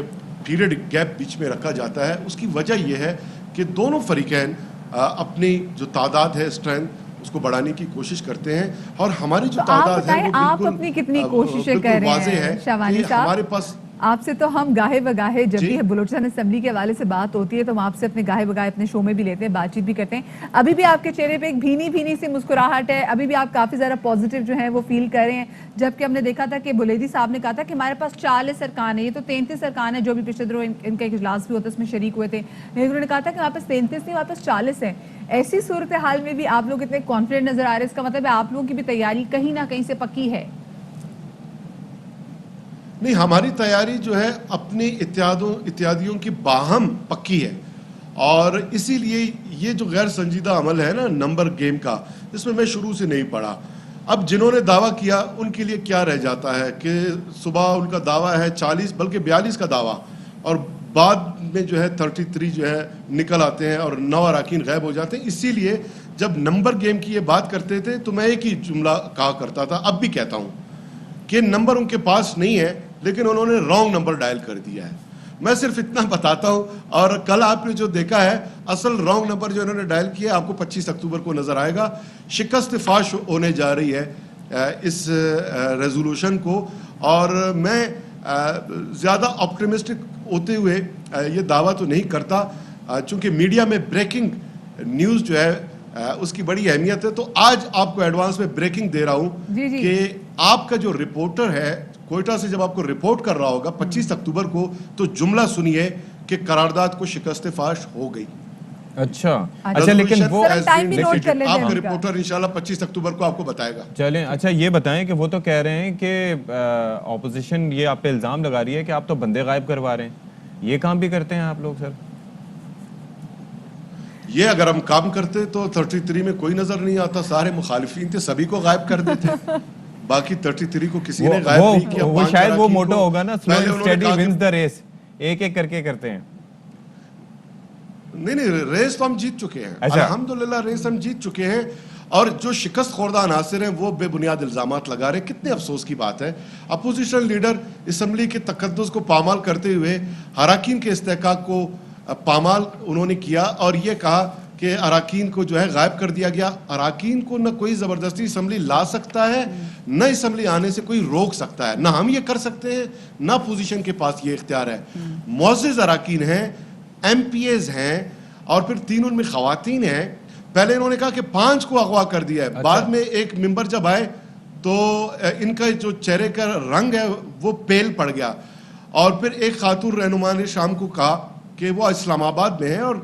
पीरियड गैप बीच में रखा जाता है, उसकी वजह यह है कि दोनों फरीकैन अपनी जो तादाद है, स्ट्रेंथ, उसको बढ़ाने की कोशिश करते हैं, और हमारी जो तादाद है वो आप अपनी कितनी कोशिशें कर रहे हैं शावानी साहब? हमारे पास आपसे तो हम गाहे बगाहे जब भी बलूचिस्तान असेंबली के हवाले से बात होती है तो हम आपसे अपने गाहे बगाहे अपने शो में भी लेते हैं, बातचीत भी करते हैं। अभी भी आपके चेहरे पे एक भीनी भीनी सी मुस्कुराहट है, अभी भी आप काफ़ी ज़्यादा पॉजिटिव जो है वो फील कर रहे हैं, जबकि हमने देखा था कि बुलेदी साहब ने कहा था कि हमारे पास 40 अरकान है, ये तो 33 अरकान है, जो भी पिछले दिनों इनका एक इजलास भी होता है उसमें शरीक हुए थे, लेकिन उन्होंने कहा था कि हमारे पास 33 नहीं, हमारे पास 40 है। ऐसी सूरत हाल में भी आप लोग इतने कॉन्फिडेंट नजर आ रहे हैं, इसका मतलब है आप लोगों की भी तैयारी कहीं ना कहीं से पक्की है। नहीं, हमारी तैयारी जो है अपने इत्यादियों की बाहम पक्की है, और इसीलिए ये जो गैर संजीदा अमल है ना नंबर गेम का, इसमें मैं शुरू से नहीं पड़ा। अब जिन्होंने दावा किया उनके लिए क्या रह जाता है कि सुबह उनका दावा है 40 बल्कि 42 का दावा, और बाद में जो है 33 जो है निकल आते हैं और 9 अरकान गायब हो जाते हैं। इसीलिए जब नंबर गेम की ये बात करते थे तो मैं एक ही जुमला कहा करता था, अब भी कहता हूँ कि नंबर उनके पास नहीं है, लेकिन उन्होंने रॉन्ग नंबर डायल कर दिया है। मैं सिर्फ इतना बताता हूं, और कल आपने जो देखा है असल रॉन्ग नंबर जो इन्होंने डायल किया आपको 25 अक्टूबर को नजर आएगा। शिकस्त फाश होने जा रही है इस रेजोल्यूशन को, और मैं ज़्यादा ऑप्टिमिस्टिक होते हुए ये दावा तो नहीं करता, चूंकि मीडिया में ब्रेकिंग न्यूज़ जो है उसकी बड़ी अहमियत है। तो आज आपको एडवांस में ब्रेकिंग दे रहा हूं कि आपका जो रिपोर्टर है कोयटा से जब आपको रिपोर्ट कर रहा होगा 25 अक्टूबर को, तो जुमला सुनिए कि करारदाद को शिकस्त फाश हो गई। अच्छा, लेकिन वो आपका रिपोर्टर इंशाल्लाह 25 अक्टूबर को आपको बताएगा। चलें, अच्छा ये बताएं कि वो तो कह रहे हैं कि ऑपोजिशन ये आप पे इल्जाम लगा रही है कि आप तो बंदे गायब करवा रहे हैं, ये काम भी करते हैं आप लोग सर? ये अगर हम काम करते तो 33 में कोई नजर नहीं आता, सारे मुखालिफिन थे, सभी को गायब कर देते। बाकी 33 को किसी ने गायब नहीं किया। वो शायद वो मोटो होगा ना, slow and steady wins the race, एक एक करके करते हैं। नहीं, रेस तो हम जीत चुके हैं, अल्हम्दुलिल्लाह रेस हम जीत चुके हैं, और जो शिकस्त खोरदा अनासिर हैं वो बेबुनियाद इल्जामात लगा रहे। कितने अफसोस की बात है, अपोजिशन लीडर असम्बली के तकद्दुस को पामाल करते हुए अरकान के इस्तेहकाक को पामाल उन्होंने किया, और ये कहा کہ اراکین کو جو ہے غائب کر دیا گیا. اراکین کو نہ کوئی زبردستی اسمبلی لا سکتا ہے, نہ اسمبلی آنے سے کوئی روک سکتا ہے, نہ ہم یہ کر سکتے ہیں, نہ پوزیشن کے پاس یہ اختیار ہے. معزز اراکین ہیں, ایم پی ایز ہیں, اور پھر 3 ان میں خواتین ہیں. پہلے انہوں نے کہا کہ 5 کو اغوا کر دیا ہے, بعد میں ایک ممبر جب آئے تو ان کا جو چہرے کا رنگ ہے وہ پیل پڑ گیا, اور پھر ایک خاتون رہنما نے شام کو کہا کہ وہ اسلام آباد میں ہیں اور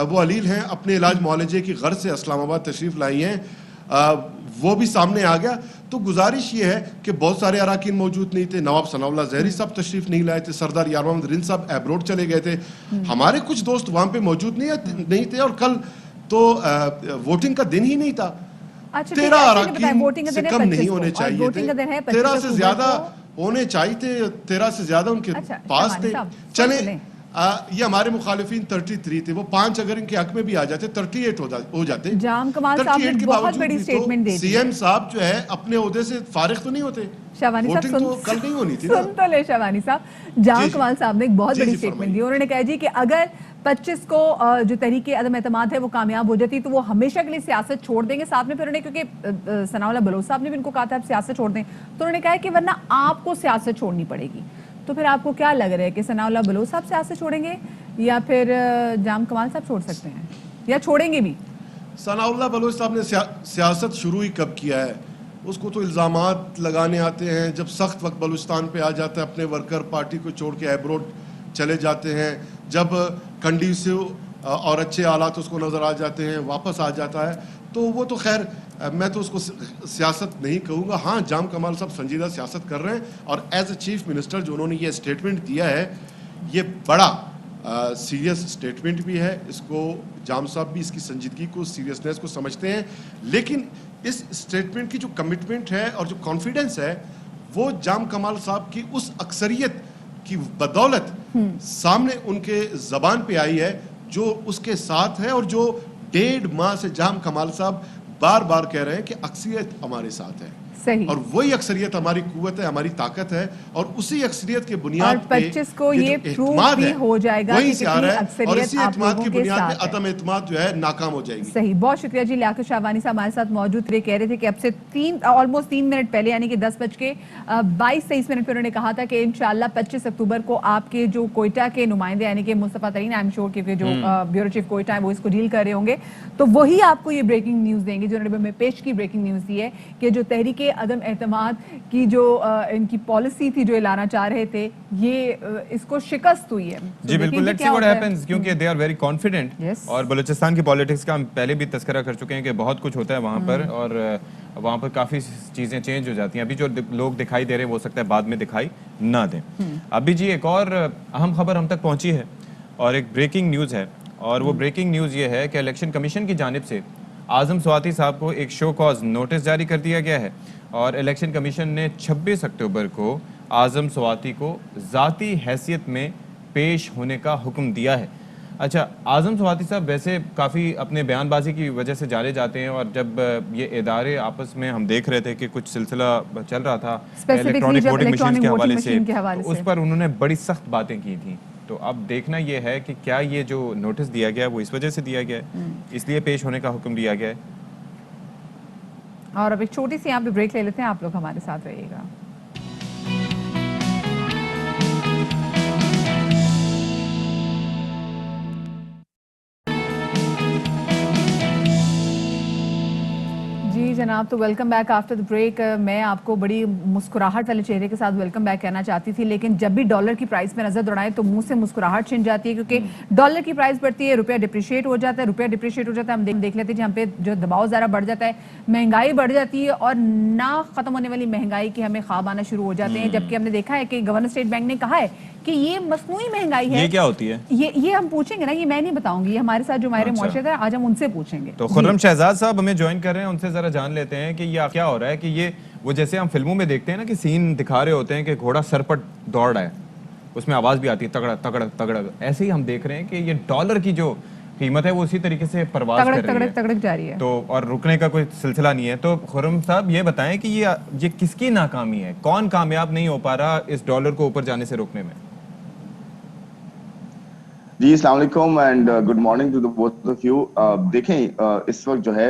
وہ علیل ہیں, اپنے علاج معالجے کی غرض سے اسلام آباد تشریف لائی ہیں, وہ بھی سامنے آ گیا. تو گزارش یہ ہے کہ بہت سارے اراکین موجود نہیں تھے. نواب ثناء اللہ زہری صاحب تشریف نہیں لائے تھے, سردار یار محمد رند صاحب ایبروڈ چلے گئے تھے, ہمارے کچھ دوست وہاں پہ موجود نہیں تھے, اور کل تو ووٹنگ کا دن ہی نہیں تھا. 13 اراکین سے کم نہیں ہونے چاہیے تھے, 13 سے زیادہ ہونے چاہیے تھے, 13 سے زیادہ ان کے پاس تھے. چلیں یہ ہمارے مخالفین 33 تھے, وہ 5 اگر ان کے حق میں بھی آ جاتے 38 ہو جاتے. جام کمال صاحب نے بہت بڑی سٹیٹمنٹ دے دی. سی ایم صاحب جو ہے اپنے عہدے سے فارغ تو نہیں ہوتے, شہوانی صاحب تو کل نہیں ہونی تھی نا. سن تو لے شہوانی صاحب, جام کمال صاحب نے ایک بہت بڑی سٹیٹمنٹ دی. انہوں نے کہا جی کہ اگر 25 کو جو تحریک عدم اعتماد ہے وہ کامیاب ہو جاتی تو وہ ہمیشہ کے لیے سیاست چھوڑ دیں گے. ساتھ میں پھر انہوں نے, کیونکہ ثناء اللہ بلوچ صاحب نے بھی ان کو کہا تھا آپ سیاست چھوڑ دیں, تو انہوں نے کہا کہ ورنہ آپ کو سیاست چھوڑنی پڑے گی. تو پھر آپ کو کیا لگ رہا ہے کہ ثناء اللہ بلوچ صاحب سیاست چھوڑیں گے یا پھر جام کمال صاحب چھوڑ سکتے ہیں, یا چھوڑیں گے بھی؟ ثناء اللہ بلوچ صاحب نے سیاست شروع ہی کب کیا ہے؟ اس کو تو الزامات لگانے آتے ہیں, جب سخت وقت بلوچستان پہ آ جاتا ہے اپنے ورکر پارٹی کو چھوڑ کے ایبروڈ چلے جاتے ہیں, جب کنڈیسیو اور اچھے حالات اس کو نظر آ جاتے ہیں واپس آ جاتا ہے. تو وہ تو خیر میں تو اس کو سیاست نہیں کہوں گا. ہاں جام کمال صاحب سنجیدہ سیاست کر رہے ہیں, اور ایز اے چیف منسٹر جو انہوں نے یہ اسٹیٹمنٹ دیا ہے یہ بڑا سیریس اسٹیٹمنٹ بھی ہے. اس کو جام صاحب بھی اس کی سنجیدگی کو, سیریسنیس کو سمجھتے ہیں, لیکن اس اسٹیٹمنٹ کی جو کمٹمنٹ ہے اور جو کانفیڈنس ہے وہ جام کمال صاحب کی اس اکثریت کی بدولت سامنے ان کے زبان پہ آئی ہے جو اس کے ساتھ ہے, اور جو 1.5 ماہ سے جام کمال صاحب بار بار کہہ رہے ہیں کہ اکثریت ہمارے ساتھ ہے. صحیح. اور وہی اکثریت ہماری قوت ہے, ہماری طاقت ہے, اور اسی اکثریت کے بنیاد پہ 25 کو یہ پروف بھی ہو جائے گا وہیں کہ سے آ رہا ہے, کتنی اور اکثریت اسی آپ اعتماد لوگوں کی کے بنیاد ساتھ پہ ہے. عدم اعتماد جو ہے ناکام ہو جائے گی. صحیح, بہت شکریہ جی. لیاقت شہوانی صاحب ہمارے ساتھ موجود تھے, کہہ رہے تھے کہ اب سے آلموسٹ 3 منٹ پہلے یعنی کہ 10:22-23 پہ انہوں نے کہا تھا کہ انشاءاللہ 25 اکتوبر کو آپ کے جو کوئٹہ کے نمائندے یعنی کہ مصطفیٰ ترین, آئی ایم شیور کیونکہ جو بیورو چیف کوئٹہ ہے وہ اس کو ڈیل کر رہے ہوں گے, تو وہی آپ کو یہ بریکنگ نیوز دیں گے جو انہوں نے ہمیں پیش کی. بریکنگ نیوز دی ہے کہ جو تحریک عدم اعتماد کی جو ان کی پالیسی تھی جو لانا چاہ رہے تھے یہ اس کو شکست ہوئی ہے. جی بالکل, لیٹس سی واٹ ہیپنز, کیونکہ دے آر ویری کانفیڈنٹ. اور بلوچستان کی پالیٹکس کا ہم پہلے بھی تذکرہ کر چکے ہیں کہ بہت کچھ ہوتا ہے وہاں پر, اور وہاں پر کافی چیزیں چینج ہو جاتی ہیں. ابھی جو لوگ دکھائی دے رہے ہیں وہ سکتا ہے بعد میں دکھائی نہ دیں. ابھی جی ایک اور اہم خبر ہم تک پہنچی ہے اور ایک بریکنگ نیوز ہے, اور وہ بریکنگ نیوز یہ ہے کہ الیکشن کمیشن کی جانب سے اعظم سواتی صاحب کو ایک شو کاز نوٹس جاری کر دیا گیا ہے, اور الیکشن کمیشن نے 26 اکتوبر کو اعظم سواتی کو ذاتی حیثیت میں پیش ہونے کا حکم دیا ہے. اچھا, اعظم سواتی صاحب ویسے کافی اپنے بیان بازی کی وجہ سے جانے جاتے ہیں, اور جب یہ ادارے آپس میں ہم دیکھ رہے تھے کہ کچھ سلسلہ چل رہا تھا الیکٹرانک ووٹنگ مشین کے حوالے سے, تو اس پر انہوں نے بڑی سخت باتیں کی تھیں. تو اب دیکھنا یہ ہے کہ کیا یہ جو نوٹس دیا گیا ہے وہ اس وجہ سے دیا گیا ہے, اس لیے پیش ہونے کا حکم دیا گیا ہے. اور اب ایک چھوٹی سی یہاں پہ بریک لے لیتے ہیں, آپ لوگ ہمارے ساتھ رہیے گا. جی جناب, تو welcome back after the break. میں آپ کو بڑی مسکراہٹ والے چہرے کے ساتھ ویلکم بیک کہنا چاہتی تھی, لیکن جب بھی ڈالر کی پرائس میں نظر دوڑائیں تو منہ سے مسکراہٹ چھن جاتی ہے, کیونکہ ڈالر کی پرائس بڑھتی ہے, روپیہ ڈپریشیٹ ہو جاتا ہے, ہم دیکھ لیتے ہیں جہاں پہ جو دباؤ ذرا بڑھ جاتا ہے, مہنگائی بڑھ جاتی ہے, اور نہ ختم ہونے والی مہنگائی کے ہمیں خواب آنا شروع ہو جاتے ہیں. جبکہ ہم نے دیکھا ہے کہ گورنر اسٹیٹ بینک نے کہا ہے کہ یہ مصنوعی مہنگائی ہے. یہ کیا ہوتی ہے؟ یہ ہم پوچھیں گے نا, یہ میں نہیں بتاؤں گی, یہ ہمارے ساتھ جو ہمارے معاشرت ہے آج ہم ان سے پوچھیں گے. تو خرم شہزاد صاحب ہمیں جوائن کر رہے ہیں, ان سے ذرا جان لیتے ہیں کہ یہ کیا ہو رہا ہے. کہ یہ وہ جیسے ہم فلموں میں دیکھتے ہیں نا کہ سین دکھا رہے ہوتے ہیں کہ گھوڑا سر پر دوڑ رہا ہے, اس میں آواز بھی آتی ہے تگڑا تگڑا تگڑا, ایسے ہی ہم دیکھ رہے ہیں کہ یہ ڈالر کی جو قیمت ہے وہ اسی طریقے سے پرواز کر رہی ہے, تگڑک جاری ہے, تو اور رکنے کا کوئی سلسلہ نہیں ہے. تو خرم صاحب یہ بتائیں کہ یہ کس کی ناکامی ہے, کون کامیاب نہیں ہو پا رہا اس ڈالر کو اوپر جانے سے روکنے میں؟ जी अस्सलाम वालेकुम and good morning to the both of you. देखें इस वक्त जो है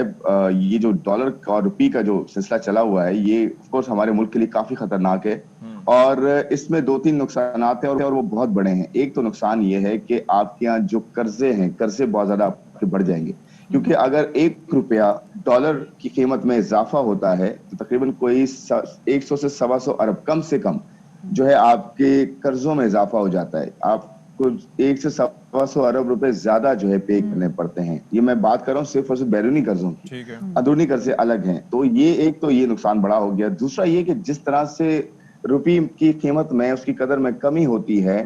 ये जो डॉलर और रुपी का जो सिलसिला चला हुआ है ये ऑफ कोर्स हमारे मुल्क के लिए काफी खतरनाक है और इसमें 2-3 नुकसान हैं और वो बहुत बड़े हैं। एक तो नुकसान ये है कि आपके यहाँ जो कर्जे हैं, कर्जे बहुत ज्यादा आपके बढ़ जाएंगे, क्योंकि अगर 1 रुपया डॉलर की कीमत में इजाफा होता है तो तकरीबन कोई 100 से 125 अरब कम से कम जो है आपके कर्जों में इजाफा हो जाता है। आपको 1 से 125 अरब रुपए ज्यादा जो है पे करने पड़ते हैं। ये मैं बात कर रहा हूँ सिर्फ और सिर्फ बैरूनी कर्जों की, ठीक है। अंदरूनी कर्जे अलग हैं। तो ये एक तो ये नुकसान बड़ा हो गया। दूसरा ये कि जिस तरह से रुपये की कीमत में, उसकी कदर में कमी होती है,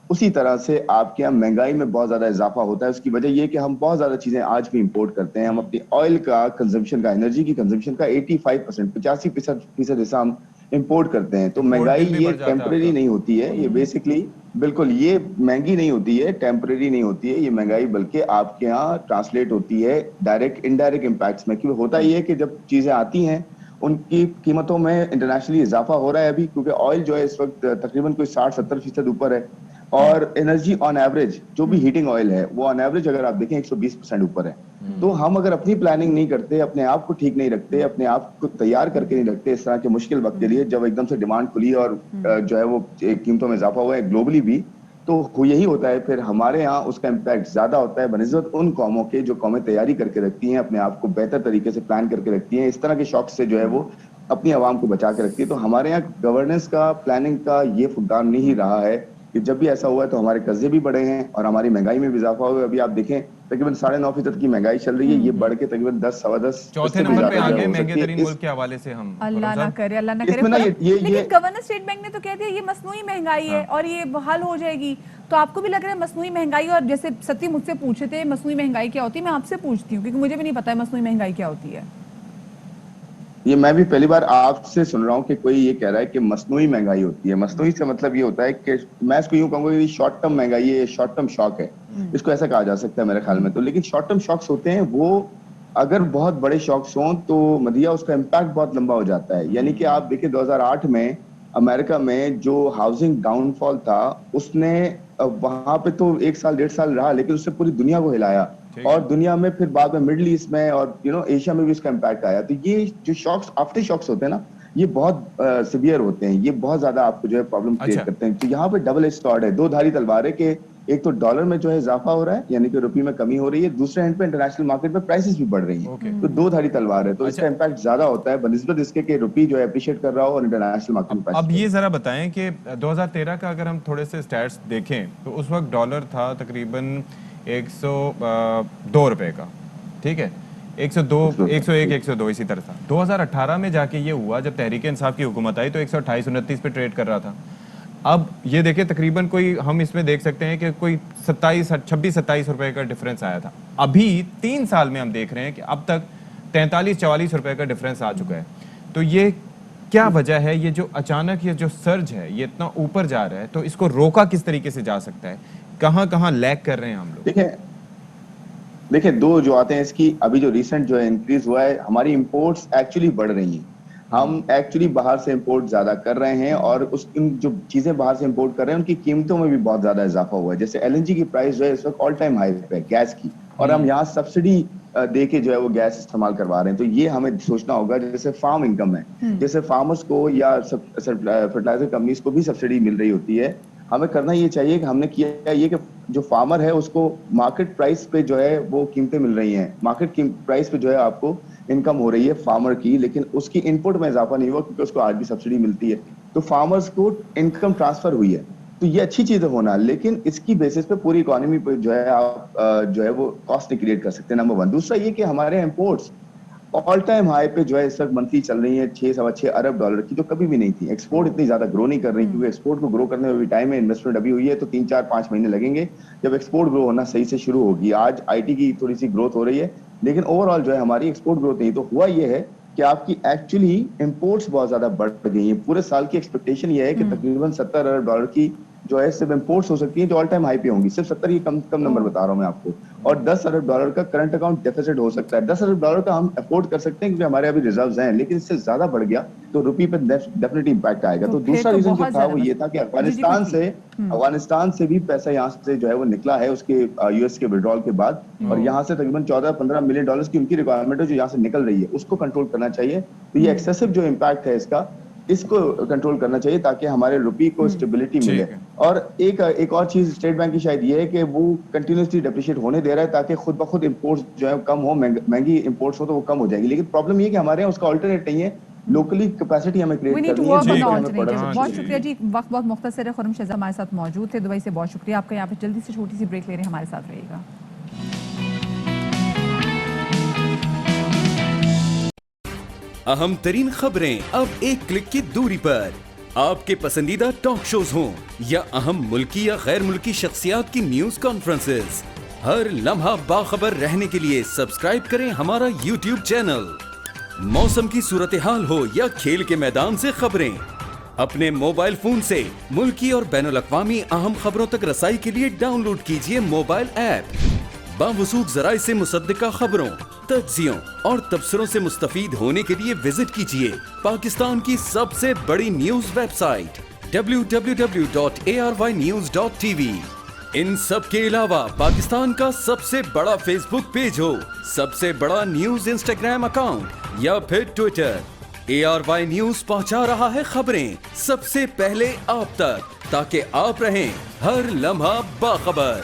उसी तरह से आपके यहाँ महंगाई में बहुत ज्यादा इजाफा होता है। उसकी वजह ये कि हम बहुत ज्यादा चीजें आज भी इंपोर्ट करते हैं। हम अपनी ऑयल का कंजम्पशन का, एनर्जी की कंजम्पशन का 85%, 85% हिस्सा हम इंपोर्ट करते हैं। तो महंगाई ये टेम्परेरी नहीं होती है, ये बेसिकली बिल्कुल ये महंगी नहीं होती है, टेम्परेरी नहीं होती है ये महंगाई, बल्कि आपके यहाँ ट्रांसलेट होती है डायरेक्ट इनडायरेक्ट इम्पैक्ट्स में। क्योंकि होता ये है कि जब चीजें आती हैं उनकी कीमतों में इंटरनेशनली इजाफा हो रहा है अभी, क्योंकि ऑयल जो है इस वक्त तकरीबन कोई 60-70% ऊपर है और एनर्जी ऑन एवरेज जो भी हीटिंग ऑयल है वो ऑन एवरेज अगर आप देखें 120% ऊपर है। तो हम अगर अपनी प्लानिंग नहीं करते, अपने आप को ठीक नहीं रखते, अपने आप को तैयार करके नहीं रखते इस तरह के मुश्किल वक्त के लिए, जब एकदम से डिमांड खुली और जो है वो कीमतों में इजाफा हुआ है ग्लोबली भी, तो यही होता है फिर हमारे यहाँ उसका इम्पैक्ट ज्यादा होता है बनिस्बत उन कौमों के जो कौमें तैयारी करके रखती हैं, अपने आप को बेहतर तरीके से प्लान करके रखती हैं, इस तरह के शॉक से जो है वो अपनी आवाम को बचा के रखती है। तो हमारे यहाँ गवर्नेंस का, प्लानिंग का ये फुकदान नहीं रहा है कि जब भी ऐसा हुआ है तो हमारे कर्जे भी बढ़े हैं और हमारी महंगाई में भी इजाफा हुआ है। अभी आप देखें तकरीबन 9.5% की महंगाई चल रही है, ये बढ़ के तकरीबन 10, 10.25 चौथे नंबर पे आ गए महंगे तरीन मुल्क के हवाले से हम। अल्लाह ना करे, अल्लाह ना करे। इसमें ना लेकिन गवर्नर स्टेट बैंक ने तो कह दिया ये मसनूई महंगाई है और ये हल हो जाएगी। तो आपको भी लग रहा है मसनूई महंगाई, और जैसे सती मुझसे पूछे थे मसनूई महंगाई क्या होती है, मैं आपसे पूछती हूँ क्योंकि मुझे भी नहीं पता है मसनूई महंगाई क्या होती है। ये मैं भी पहली बार आपसे सुन रहा हूँ कि कोई ये कह रहा है कि मसनूई महंगाई होती है। मसनूई से मतलब ये होता है कि मैं इसको यूं कहूंगा कि शॉर्ट टर्म महंगाई है, शॉर्ट टर्म शॉक है, इसको ऐसा कहा जा सकता है मेरे ख्याल में। तो लेकिन शॉर्ट टर्म शॉक्स होते हैं वो अगर बहुत बड़े शॉक्स हों तो मदिया उसका इम्पैक्ट बहुत लंबा हो जाता है। यानी कि आप देखिए 2008 में अमेरिका में जो हाउसिंग डाउनफॉल था उसने वहां पे तो 1 साल 1.5 साल रहा, लेकिन उससे पूरी दुनिया को हिलाया और दुनिया में फिर बाद में मिडिल ईस्ट में और एशिया में भी इसका इम्पैक्ट आया। तो ये जो शॉक्स, आफ्टर शॉक्स होते हैं ना, ये बहुत सिवियर होते हैं, ये बहुत ज्यादा आपको जो है प्रॉब्लम क्रिएट करते हैं। तो यहाँ पे डबल एज स्वॉर्ड है, दो धारी तलवार है कि एक तो डॉलर में जो है इजाफा हो रहा है यानी कि रुपये में कमी हो रही है, दूसरे एंड पे इंटरनेशनल मार्केट में प्राइसेस भी बढ़ रही हैं। तो दो धारी तलवार है, तो इसका इम्पैक्ट ज्यादा होता है बनिस्बत इसके कि रुपये जो है अप्रिशिएट कर रहा हो और इंटरनेशनल मार्केट में। अब ये जरा बताएं कि 2013 का अगर हम थोड़े से स्टैट्स देखें तो उस वक्त डॉलर था तकरीबन 102 रुपए का, ठीक है, 102, 101, 102 इसी तरह था। 2018 में जाके ये हुआ जब तहरीक इंसाफ की हुकूमत आई तो 128, 29 पे ट्रेड कर रहा था। अब ये देखिए तकरीबन कोई हम इसमें देख सकते हैं कि कोई 26-27 रुपए का डिफरेंस आया था। अभी 3 साल में हम देख रहे हैं कि अब तक 43-44 रुपए का डिफरेंस आ चुका है। तो ये क्या वजह है, ये जो अचानक ये जो सर्ज है ये इतना ऊपर जा रहा है, तो इसको रोका किस तरीके से जा सकता है, कहाँ लैग कर रहे हैं हम लोग? देखिए दो जो आते हैं इसकी, अभी जो रिसेंट जो है इंक्रीज हुआ है, हमारी इंपोर्ट्स एक्चुअली बढ़ रही हैं, हम एक्चुअली बाहर से इंपोर्ट ज्यादा कर रहे हैं और उन जो चीजें बाहर से इंपोर्ट कर रहे हैं उनकी कीमतों में भी बहुत ज्यादा इजाफा हुआ है। जैसे एलएनजी की प्राइस जो है इस वक्त ऑल टाइम हाई पे है गैस की, और हम यहाँ सब्सिडी दे के जो है वो गैस इस्तेमाल करवा रहे हैं। तो ये हमें सोचना होगा, जैसे फार्म इनकम है, जैसे फार्मर्स को या फर्टिलाइजर कंपनीज को भी सब्सिडी मिल रही होती है, हमें करना ये चाहिए कि हमने किया ये कि जो फार्मर है उसको मार्केट प्राइस पे जो है वो कीमतें मिल रही हैं, मार्केट प्राइस पे जो है आपको इनकम हो रही है फार्मर की, लेकिन उसकी इनपुट में इजाफा नहीं हुआ क्योंकि उसको आज भी सब्सिडी मिलती है। तो फार्मर्स को इनकम ट्रांसफर हुई है, तो ये अच्छी चीज होना, लेकिन इसकी बेसिस पे पूरी इकोनॉमी पे जो है आप जो है वो कॉस्ट नहीं क्रिएट कर सकते, नंबर 1। दूसरा ये कि हमारे इंपोर्ट्स ऑल टाइम हाई पे जो है इस वक्त मंथली चल रही है 6-6.25 अरब डॉलर की, जो कभी भी नहीं थी। एक्सपोर्ट इतनी ज्यादा ग्रो नहीं कर रही क्योंकि एक्सपोर्ट को ग्रो करने में भी टाइम है, इन्वेस्टमेंट अभी हुई है तो 3-4-5 महीने लगेंगे जब एक्सपोर्ट ग्रो होना सही से शुरू होगी। आज आईटी की थोड़ी सी ग्रोथ हो रही है, लेकिन ओवरऑल जो है हमारी एक्सपोर्ट ग्रोथ नहीं। तो हुआ ये है कि आपकी एक्चुअली इंपोर्ट्स बहुत ज्यादा बढ़ गई हैं। पूरे साल की एक्सपेक्टेशन ये है कि तकरीबन 70 अरब डॉलर की जो है सिर्फ इम्पोर्ट्स हो सकती हैं जो ऑल टाइम हाई पे होंगी, सिर्फ 70, ये कम नंबर बता रहा हूँ मैं आपको, और $10 अरब का करंट अकाउंट डेफिसिट हो सकता है। $10 अरब का हम अफोर्ड कर सकते हैं क्योंकि हमारे अभी रिजर्व्स हैं, लेकिन इससे ज्यादा बढ़ गया तो रुपये पे डेफिनेटली इम्पैक्ट आएगा। तो दूसरा रीजन जो था वो ये था कि अफगानिस्तान से भी पैसा यहाँ से जो है वो निकला है उसके यूएस के विड्रॉल के बाद, और यहाँ से तकरीबन $14-15 मिलियन की उनकी रिक्वायरमेंट है जो यहाँ से निकल रही है, उसको कंट्रोल करना चाहिए। तो ये एक्सेसिव जो इम्पैक्ट है इसका, इसको कंट्रोल करना चाहिए ताकि हमारे रुपये को स्टेबिलिटी मिले। और एक और चीज स्टेट बैंक की शायद ये है कि वो कंटिन्यूसली डेप्रिशिएट होने दे रहा है ताकि खुद ब खुद इम्पोर्ट्स जो है कम हो, महंगी इम्पोर्ट्स हो तो वो कम हो जाएगी। लेकिन प्रॉब्लम ये कि हमारे यहाँ उसका अल्टरनेट नहीं है, लोकली कैपेसिटी हमें क्रिएट करनी है। बहुत शुक्रिया जी, वक्त बहुत मुख्तसर है। खुर्रम शहजाद हमारे साथ मौजूद थे दुबई से, बहुत शुक्रिया आपका। यहाँ पे जल्दी से छोटी सी ब्रेक ले रहे हैं, हमारे साथ रहिएगा। अहम तरीन खबरें अब एक क्लिक की दूरी पर, आपके पसंदीदा टॉक शोज हों या अहम मुल्की या गैर मुल्की शख्सियात की न्यूज कॉन्फ्रेंसेस, हर लम्हा बाखबर रहने के लिए सब्सक्राइब करें हमारा YouTube चैनल। मौसम की सूरत हाल हो या खेल के मैदान से खबरें, अपने मोबाइल फोन से मुल्की और बैनुल-अक़वामी अहम खबरों तक रसाई के लिए डाउनलोड कीजिए मोबाइल ऐप। बावसूख ज़राए से मुसद्दिका खबरों, तज्ज़ियों और तबसरों से मुस्तफीद होने के लिए विजिट कीजिए पाकिस्तान की सबसे बड़ी न्यूज वेबसाइट www.arYnews.tv। इन सब के अलावा पाकिस्तान का सबसे बड़ा फेसबुक पेज हो, सबसे बड़ा न्यूज इंस्टाग्राम अकाउंट या फिर ट्विटर, ARY न्यूज पहुंचा रहा है खबरें सबसे पहले आप तक, ताकि आप रहें हर लम्हा बाखबर।